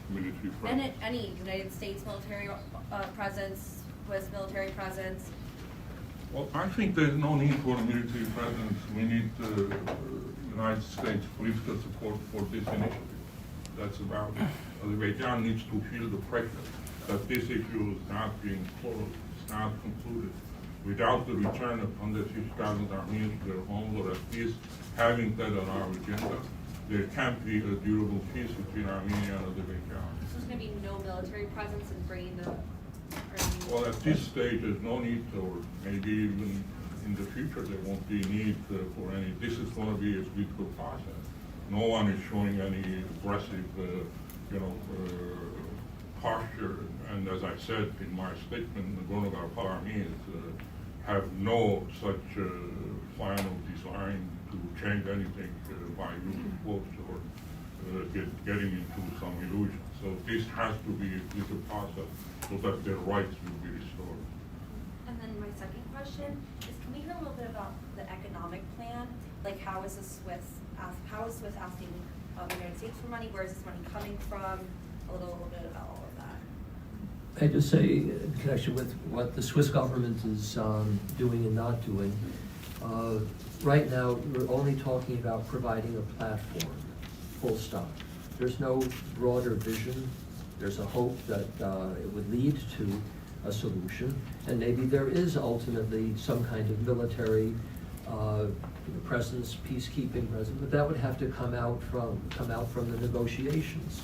military And presence? any United States military presence, Swiss military presence. Well, I think there's no need for a military presence. We need the United States political support for this initiative. That's about it. Azerbaijan needs to feel the pressure that this issue is not being closed, it's not concluded. Without the return of 150,000 Armenians to their homes, or at least having that on our agenda, there can't be a durable peace between Armenia and Azerbaijan. So there's going to be no military presence in bringing the Armenians. Well, at this stage, there's no need, or maybe even in the future, there won't be need for any. This is going to be a political process. No one is showing any aggressive, posture. And as I said in my statement, Nagorno-Karabakh Armenians have no such plan of design to change anything by use of force or getting into some illusion. So this has to be a political process so that their rights will be restored. And then my second question is, can we hear a little bit about the economic plan? Like how is Swiss asking the United States for money? Where is this money coming from? A little bit about all of that. I just say, in connection with what the Swiss government is doing and not doing, right now, we're only talking about providing a platform, full stop. There's no broader vision. There's a hope that it would lead to a solution, and maybe there is ultimately some kind of military presence, peacekeeping presence, but that would have to come out from the negotiations.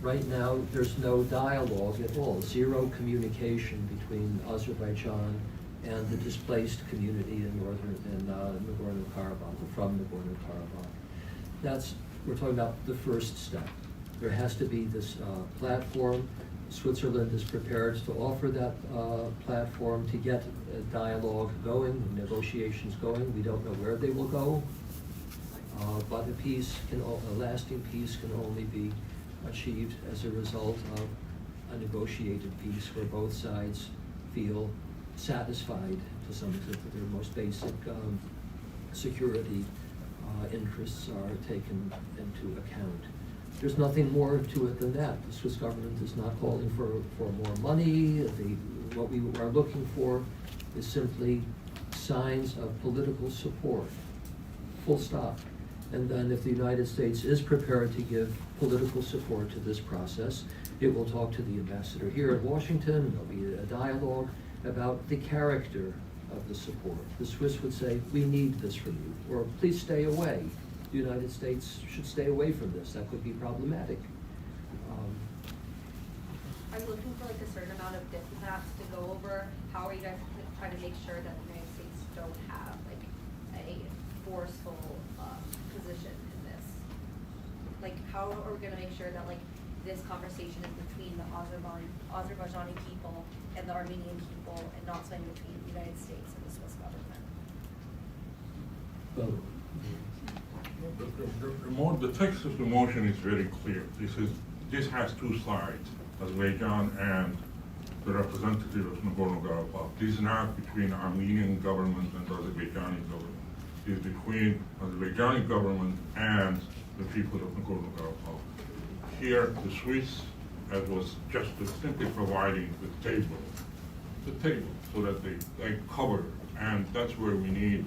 Right now, there's no dialogue at all, zero communication between Azerbaijan and the displaced community in Nagorno-Karabakh, or from Nagorno-Karabakh. We're talking about the first step. There has to be this platform. Switzerland is prepared to offer that platform to get a dialogue going, negotiations going. We don't know where they will go, but a lasting peace can only be achieved as a result of a negotiated peace where both sides feel satisfied to some extent that their most basic security interests are taken into account. There's nothing more to it than that. The Swiss government is not calling for more money. What we are looking for is simply signs of political support, full stop. And then if the United States is prepared to give political support to this process, it will talk to the ambassador here in Washington. There'll be a dialogue about the character of the support. The Swiss would say, we need this from you, or please stay away. The United States should stay away from this. That could be problematic. Are you looking for like a certain amount of diplomats to go over? How are you guys trying to make sure that the United States don't have like a forceful position in this? Like, how are we going to make sure that like this conversation is between the Azerbaijani people and the Armenian people, and not something between the United States and the Swiss government? Well, The text of the motion is very clear. This has two sides, Azerbaijan and the representative of Nagorno-Karabakh. This is not between Armenian government and Azerbaijani government. It is between Azerbaijani government and the people of Nagorno-Karabakh. Here, the Swiss, as was just simply providing the table, so that they cover, and that's where we need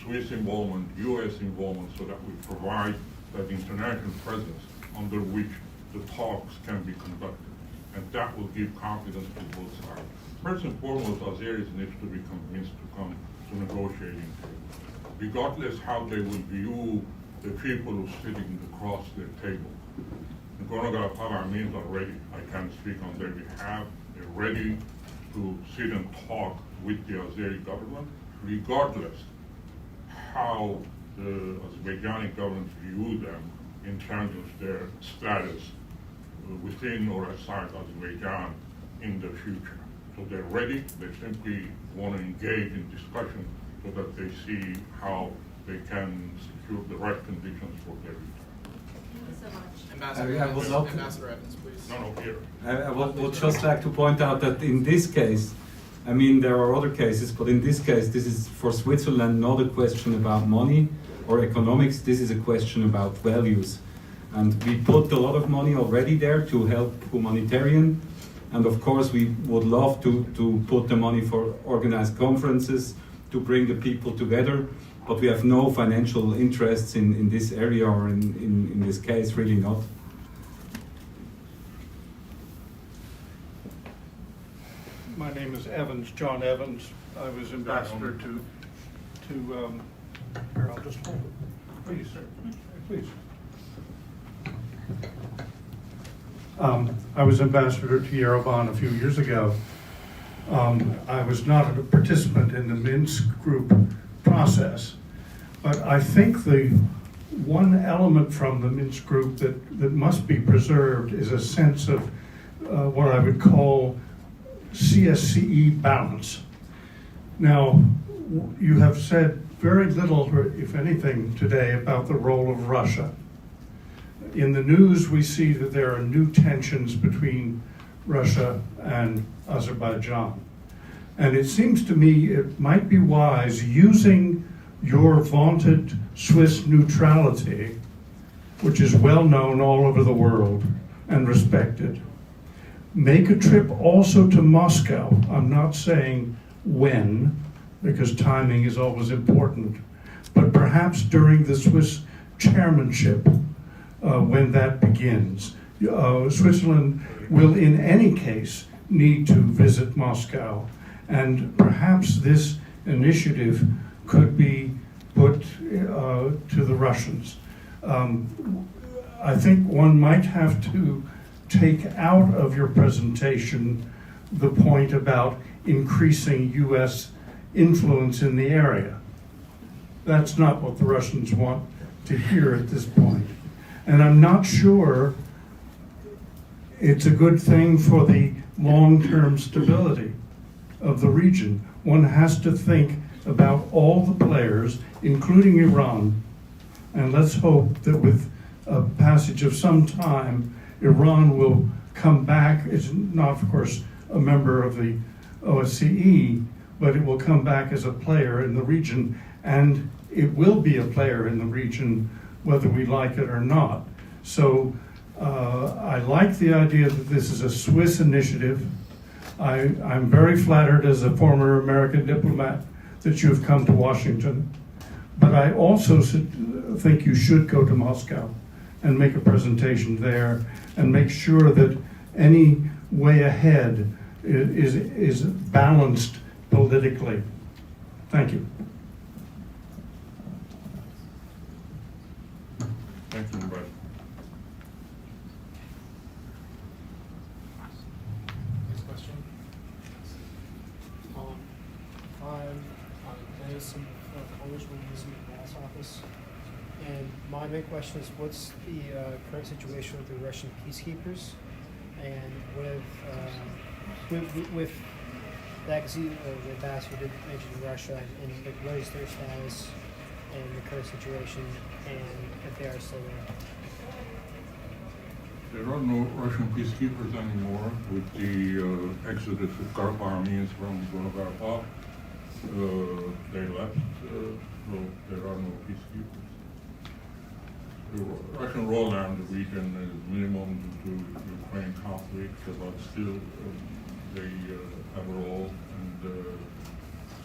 Swiss involvement, U.S. involvement, so that we provide that international presence under which the talks can be conducted. And that will give confidence to both sides. First and foremost, Azeris needs to be convinced to come to negotiating table. regardless how they will view the people who are sitting across their table. Nagorno-Karabakh Armenians are ready. I can't speak on their behalf. They're ready to sit and talk with the Azeri government, regardless how the Azerbaijani government view them in terms of their status within or outside Azerbaijan in the future. So they're ready. They simply want to engage in discussion so that they see how they can secure the right conditions for their return. Thank you so much. Ambassador I would love to- Ambassador Evans, please. No, here. I would just like to point out that in this case, I mean, there are other cases, but in this case, this is for Switzerland not a question about money or economics, this is a question about values. And we put a lot of money already there to help humanitarian, and of course we would love to put the money for organized conferences, to bring the people together, but we have no financial interests in this area or in this case, really not. My name is Evans, John Evans. I was ambassador to here, I'll just hold it. Please, sir. Please. I was ambassador to Yerevan a few years ago. I was not a participant in the Minsk group process, but I think the one element from the Minsk group that must be preserved is a sense of what I would call CSCE balance. Now, you have said very little, if anything, today about the role of Russia. In the news, we see that there are new tensions between Russia and Azerbaijan. And it seems to me it might be wise, using your vaunted Swiss neutrality, which is well known all over the world and respected, make a trip also to Moscow. I'm not saying when, because timing is always important, but perhaps during the Swiss chairmanship, when that begins. Switzerland will in any case need to visit Moscow, and perhaps this initiative could be put to the Russians. I think one might have to take out of your presentation the point about increasing US influence in the area. That's not what the Russians want to hear at this point. And I'm not sure it's a good thing for the long-term stability of the region. One has to think about all the players, including Iran, and let's hope that with a passage of some time, Iran will come back. It's not, of course, a member of the OSCE, but it will come back as a player in the region, and it will be a player in the region whether we like it or not. So I like the idea that this is a Swiss initiative. I'm very flattered as a former American diplomat that you have come to Washington, but I also think you should go to Moscow and make a presentation there and make sure that any way ahead is balanced politically. Thank you. Thank you, Brett. Next question. I'm Dennis, a congressman visiting the mass office. And my main question is, what's the current situation with the Russian peacekeepers, and with that, because the ambassador did mention Russia, and like, what is their status and the current situation, and if they are still there? There are no Russian peacekeepers anymore with the exodus of Karabakh Armenians from Nagorno-Karabakh. They left, so there are no peacekeepers. The Russian role now in the region is minimum due to the Ukraine conflict, but still they have a role, and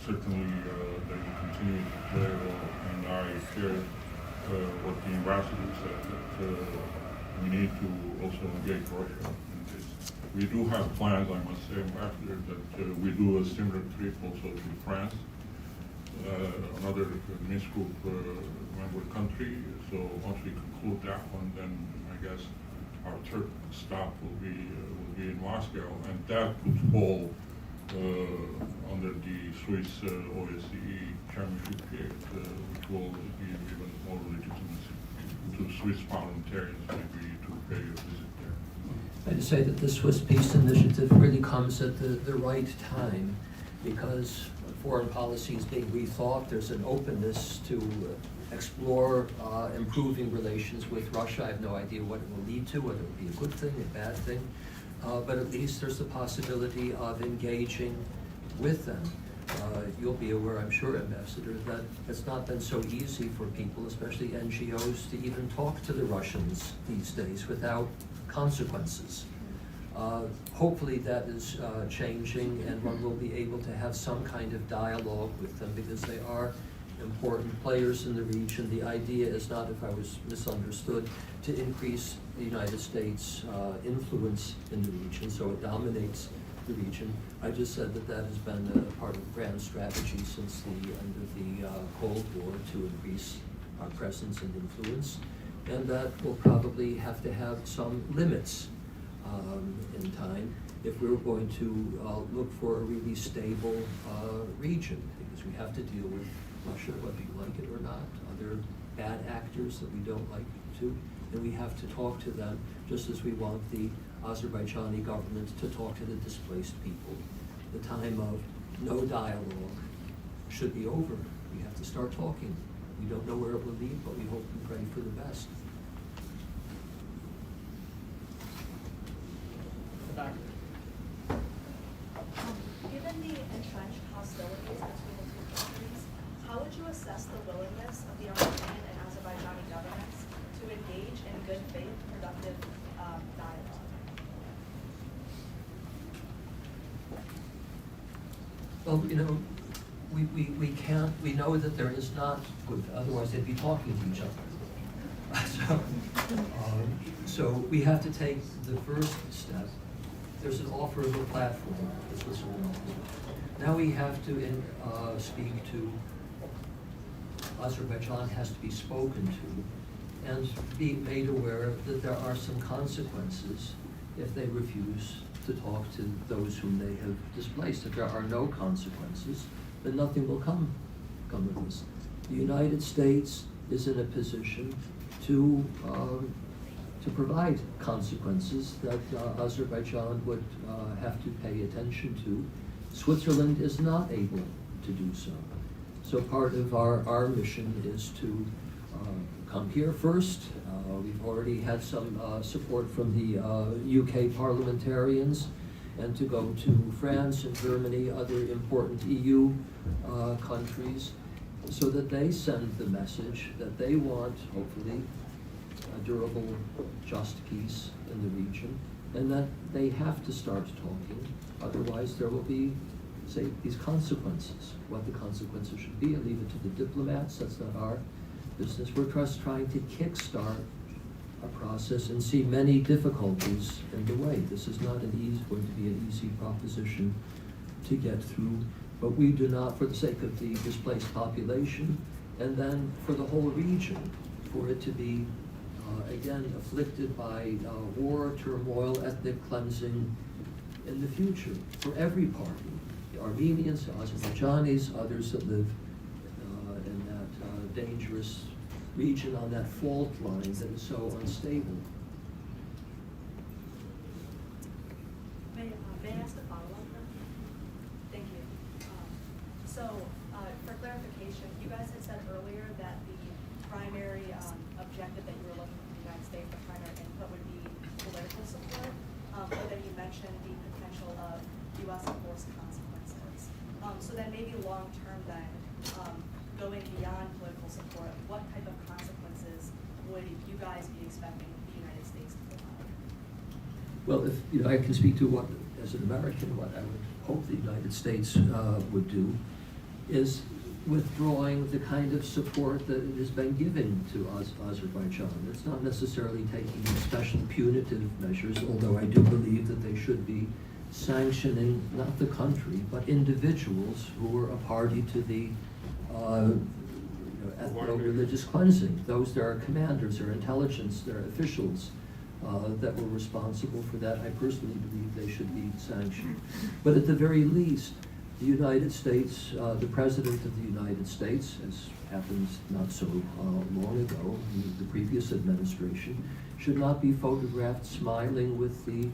certainly they will continue to play a role. And I share what the ambassador said, that we need to also engage Russia in this. We do have plans, I must say, Ambassador, that we do a similar trip also to France, another Minsk group member country. So once we conclude that one, then I guess our third stop will be in Moscow, and that would fall under the Swiss OSCE chairmanship period, which will give even more legitimacy to Swiss parliamentarians maybe to pay a visit there. I'd say that the Swiss Peace Initiative really comes at the right time, because foreign policy is being rethought. There's an openness to explore improving relations with Russia. I have no idea what it will lead to, whether it will be a good thing, a bad thing, but at least there's the possibility of engaging with them. You'll be aware, I'm sure, Ambassador, that it's not been so easy for people, especially NGOs, to even talk to the Russians these days without consequences. Hopefully that is changing, and one will be able to have some kind of dialogue with them, because they are important players in the region. The idea is not, if I was misunderstood, to increase the United States' influence in the region, so it dominates the region. I just said that that has been a part of grand strategy since the end of the Cold War, to increase our presence and influence, and that will probably have to have some limits in time if we're going to look for a really stable region, because we have to deal with Russia, whether you like it or not, other bad actors that we don't like to, and we have to talk to them just as we want the Azerbaijani government to talk to the displaced people. The time of no dialogue should be over. We have to start talking. We don't know where it will lead, but we hope and pray for the best. Given the entrenched hostilities between the two countries, how would you assess the willingness of the Armenian and Azerbaijani governments to engage in good faith, productive dialogue? Well, you know, we can't, we know that there is not good, otherwise they'd be talking to each other. So we have to take the first step. There's an offer of a platform, as was announced. Now we have to speak to, Azerbaijan has to be spoken to, and be made aware that there are some consequences if they refuse to talk to those whom they have displaced. If there are no consequences, then nothing will come of this. The United States is in a position to provide consequences that Azerbaijan would have to pay attention to. Switzerland is not able to do so. So part of our mission is to come here first. We've already had some support from the UK parliamentarians, and to go to France and Germany, other important EU countries, so that they send the message that they want, hopefully, a durable, just peace in the region, and that they have to start talking. Otherwise, there will be, say, these consequences. What the consequences should be, I leave it to the diplomats. That's not our business. We're just trying to kickstart a process and see many difficulties in the way. This is not going to be an easy proposition to get through, but we do not, for the sake of the displaced population, and then for the whole region, for it to be again afflicted by war, turmoil, ethnic cleansing in the future for every party, the Armenians, the Azerbaijanis, others that live in that dangerous region on that fault line that is so unstable. May I ask a follow-up? Thank you. For clarification, you guys had said earlier that the primary objective that you were looking for the United States, the primary input would be political support, but then you mentioned the potential of U.S. enforced consequences. So then maybe long-term then, going beyond political support, what type of consequences would you guys be expecting the United States to provide? Well, if I can speak to what, as an American, what I would hope the United States would do is withdrawing the kind of support that it has been giving to Azerbaijan. It's not necessarily taking special punitive measures, although I do believe that they should be sanctioning not the country, but individuals who were a party to the ethno-religious cleansing. Those that are commanders, their intelligence, their officials that were responsible for that, I personally believe they should be sanctioned. But at the very least, the United States, the President of the United States, as happens not so long ago in the previous administration, should not be photographed smiling with the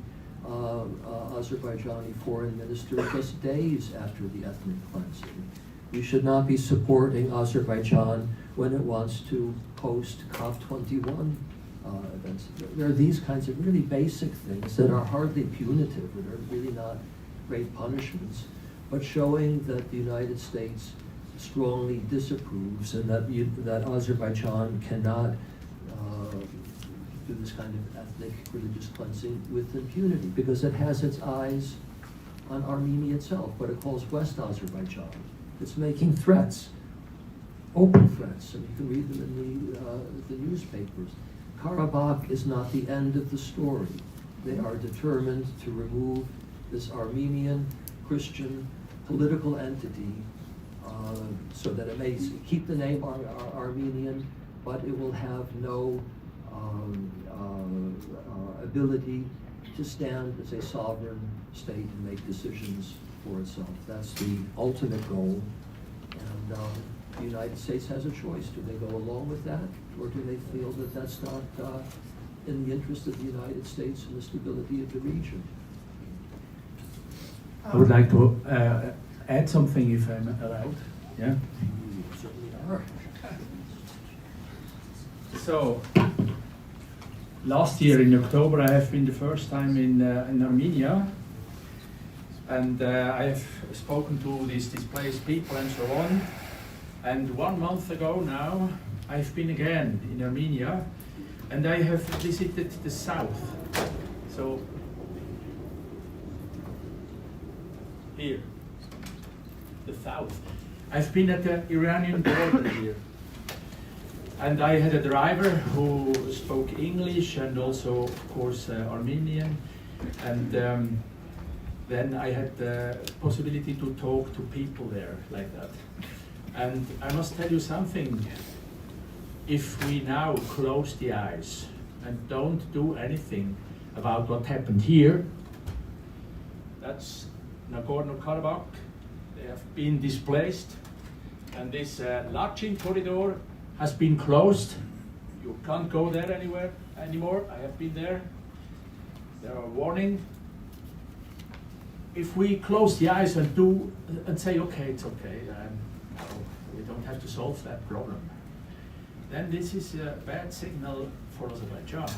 Azerbaijani foreign minister just days after the ethnic cleansing. We should not be supporting Azerbaijan when it wants to host COP21 events. There are these kinds of really basic things that are hardly punitive, that are really not great punishments, but showing that the United States strongly disapproves and that Azerbaijan cannot do this kind of ethnic religious cleansing with impunity, because it has its eyes on Armenia itself, what it calls West Azerbaijan. It's making threats, open threats, and you can read them in the newspapers. Karabakh is not the end of the story. They are determined to remove this Armenian Christian political entity so that it may keep the name Armenian, but it will have no ability to stand as a sovereign state and make decisions for itself. That's the ultimate goal. And the United States has a choice. Do they go along with that, or do they feel that that's not in the interest of the United States and the stability of the region? I would like to add something, if I'm allowed. Yeah. You certainly are. So, last year in October, I have been the first time in Armenia, and I have spoken to these displaced people and so on. And 1 month ago now, I've been again in Armenia, and I have visited the south. So, here, the south. I've been at the Iranian border here. And I had a driver who spoke English and also, of course, Armenian. And then I had the possibility to talk to people there like that. And I must tell you something. If we now close the eyes and don't do anything about what happened here, that's Nagorno-Karabakh. They have been displaced. And this Lachin corridor has been closed. You can't go there anymore. I have been there. There are warning. If we close the eyes and say, okay, it's okay, we don't have to solve that problem, then this is a bad signal for Azerbaijan.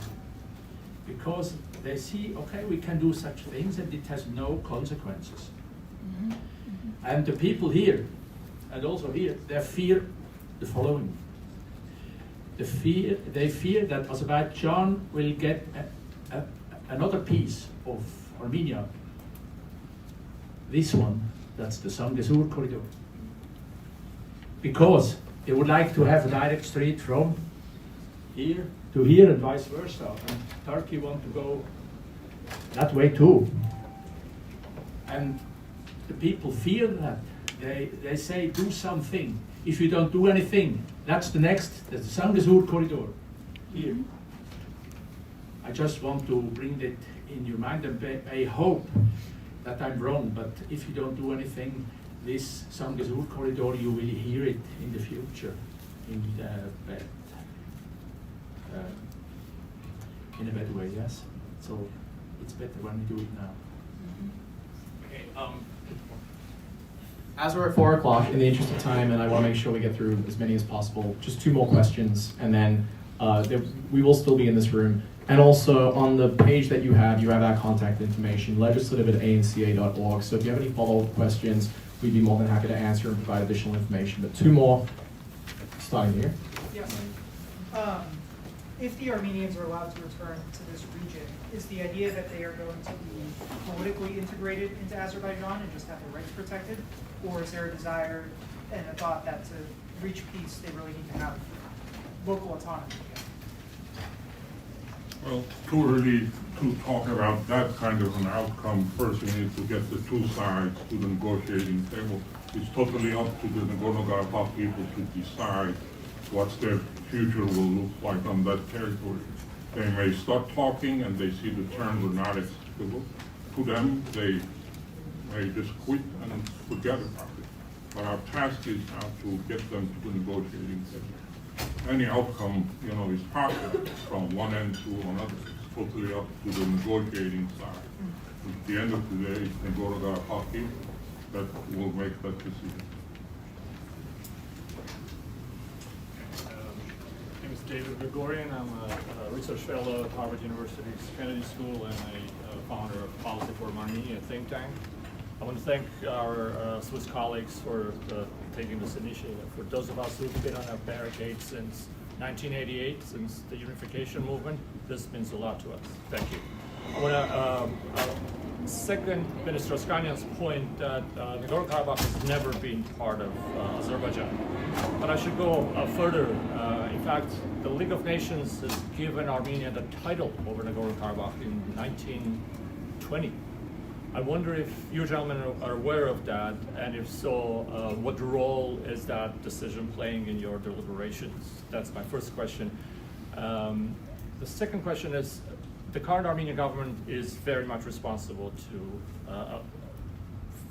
Because they see, okay, we can do such things and it has no consequences. Mm-hmm. And the people here, and also here, they fear the following. They fear that Azerbaijan will get another piece of Armenia. This one, that's the Sangezur corridor. Because they would like to have a direct street from here to here and vice versa. And Turkey want to go that way too. And the people fear that. They say, do something. If you don't do anything, that's the Sangezur corridor, here. I just want to bring that in your mind, and I hope that I'm wrong, but if you don't do anything, this Sangezur corridor, you will hear it in the future, in a bad way, yes? So it's better when we do it now. Okay, as we're at 4 o'clock, in the interest of time, and I want to make sure we get through as many as possible, just 2 more questions, and then we will still be in this room. And also, on the page that you have our contact information, legislative@anca.org. So if you have any follow-up questions, we'd be more than happy to answer and provide additional information. But 2 more, starting here. Yes. If the Armenians are allowed to return to this region, is the idea that they are going to be politically integrated into Azerbaijan and just have their rights protected? Or is there a desire and a thought that to reach peace, they really need to have local autonomy again? Well, too early to talk about that kind of an outcome. First, we need to get the 2 sides to the negotiating table. it's totally up to the Nagorno-Karabakh people to decide what their future will look like on that territory. They may start talking and they see the terms are not acceptable to them. They may just quit and forget about it. But our task is now to get them to the negotiating table. Any outcome, is possible from one end to another. It's totally up to the negotiating side. At the end of the day, it's Nagorno-Karabakh people that will make that decision. My name is David Gregorian. I'm a research fellow at Harvard University's Kennedy School and a founder of Policy for Armenia think tank. I want to thank our Swiss colleagues for taking this initiative. For those of us who've been on our barricades since 1988, since the unification movement, this means a lot to us. Thank you. I want to second Minister Oskanian's point that Nagorno-Karabakh has never been part of Azerbaijan. But I should go further. In fact, the League of Nations has given Armenia the title over Nagorno-Karabakh in 1920. I wonder if you gentlemen are aware of that, and if so, what role is that decision playing in your deliberations? That's my first question. The second question is, the current Armenian government is very much responsible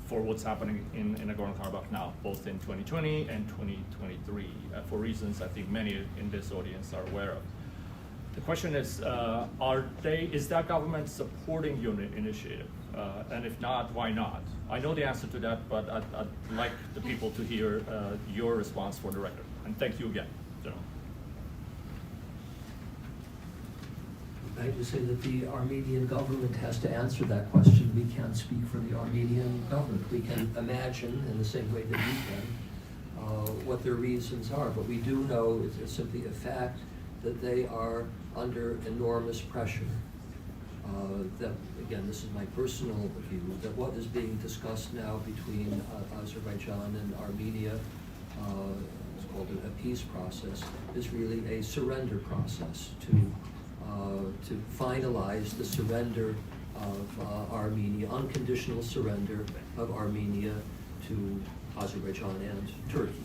for what's happening in Nagorno-Karabakh now, both in 2020 and 2023, for reasons I think many in this audience are aware of. The question is, is that government supporting your initiative? And if not, why not? I know the answer to that, but I'd like the people to hear your response for the record. And thank you again, gentlemen. I have to say that the Armenian government has to answer that question. We can't speak for the Armenian government. We can imagine, in the same way that you can, what their reasons are. But we do know it's simply a fact that they are under enormous pressure. That, again, this is my personal view, that what is being discussed now between Azerbaijan and Armenia, it's called a peace process, is really a surrender process to finalize the surrender of Armenia, unconditional surrender of Armenia to Azerbaijan and Turkey.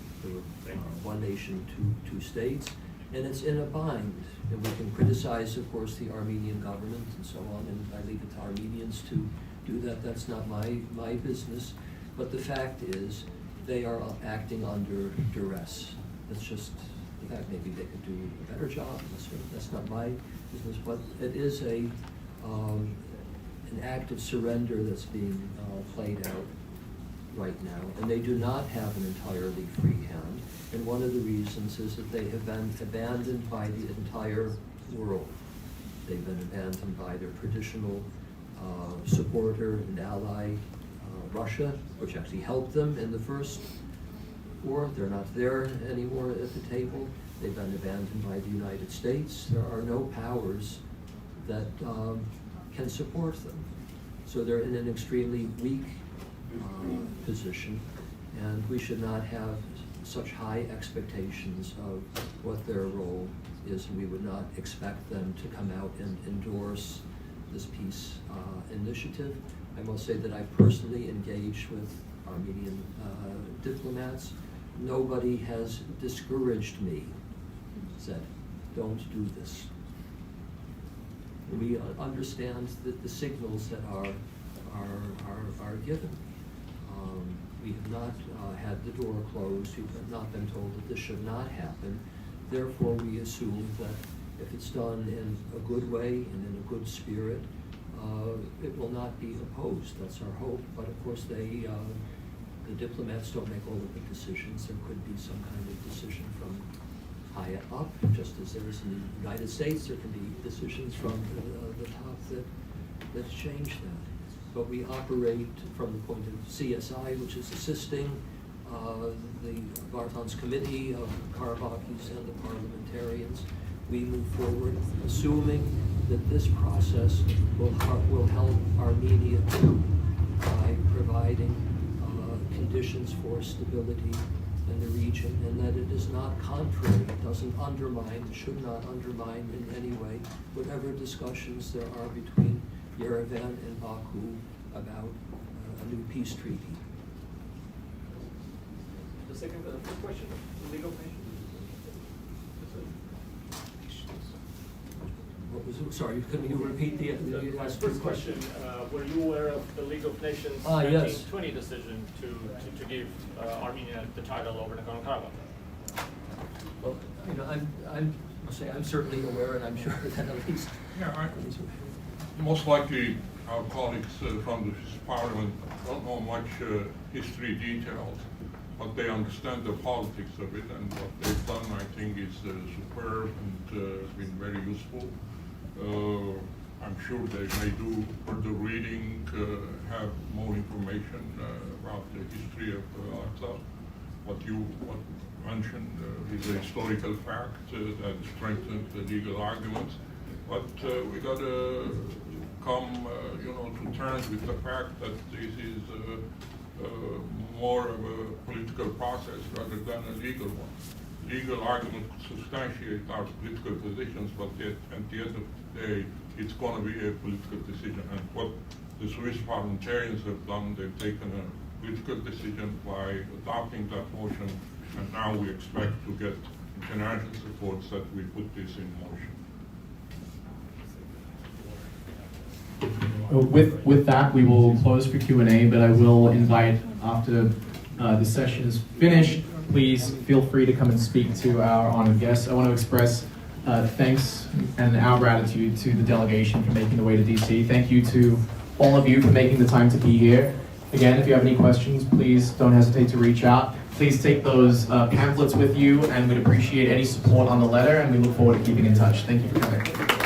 One nation, two states. And it's in a bind. And we can criticize, of course, the Armenian government and so on, and I leave it to Armenians to do that. That's not my business. But the fact is, they are acting under duress. That's just the fact. Maybe they could do a better job. That's not my business. But it is an act of surrender that's being played out right now, and they do not have an entirely free hand. And one of the reasons is that they have been abandoned by the entire world. They've been abandoned by their traditional supporter and ally, Russia, which actually helped them in the first war. They're not there anymore at the table. They've been abandoned by the United States. There are no powers that can support them. So they're in an extremely weak position, and we should not have such high expectations of what their role is. We would not expect them to come out and endorse this peace initiative. I must say that I personally engaged with Armenian diplomats. Nobody has discouraged me, said, don't do this. We understand that the signals that are given. We have not had the door closed. We have not been told that this should not happen. Therefore, we assume that if it's done in a good way and in a good spirit, it will not be opposed. That's our hope. But of course, the diplomats don't make all of the decisions. There could be some kind of decision from high up, just as there is in the United States. There can be decisions from the top that change that. But we operate from the point of CSI, which is assisting the Vartan's committee of Karabakhis and the parliamentarians. We move forward, assuming that this process will help Armenia too, by providing conditions for stability in the region, and that it is not contrary, it doesn't undermine, it should not undermine in any way whatever discussions there are between Yerevan and Baku about a new peace treaty. second, first question, the League of Nations? What was it? Sorry, can you repeat the last First question? were you aware of the League of Nations Yes. 1920 decision to give Armenia the title over Nagorno-Karabakh? Well, you know, I'm certainly aware, and I'm sure that at least. Yeah, most likely our colleagues from this parliament don't know much history details, but they understand the politics of it, and what they've done, I think, is superb and been very useful. I'm sure they may do further reading, have more information about the history of Artsakh. What you mentioned is a historical fact that strengthens the legal arguments. But we got to come, to terms with the fact that this is more of a political process rather than a legal one. Legal arguments substantiate our political positions, but at the end of the day, it's going to be a political decision. And what the Swiss parliamentarians have done, they've taken a political decision by adopting that motion, and now we expect to get international support that we put this in motion. With that, we will close for Q&A, but I will invite, after the session is finished, please feel free to come and speak to our honored guests. I want to express thanks and our gratitude to the delegation for making the way to DC. Thank you to all of you for making the time to be here. Again, if you have any questions, please don't hesitate to reach out. Please take those pamphlets with you, and we'd appreciate any support on the letter, and we look forward to keeping in touch. Thank you for coming.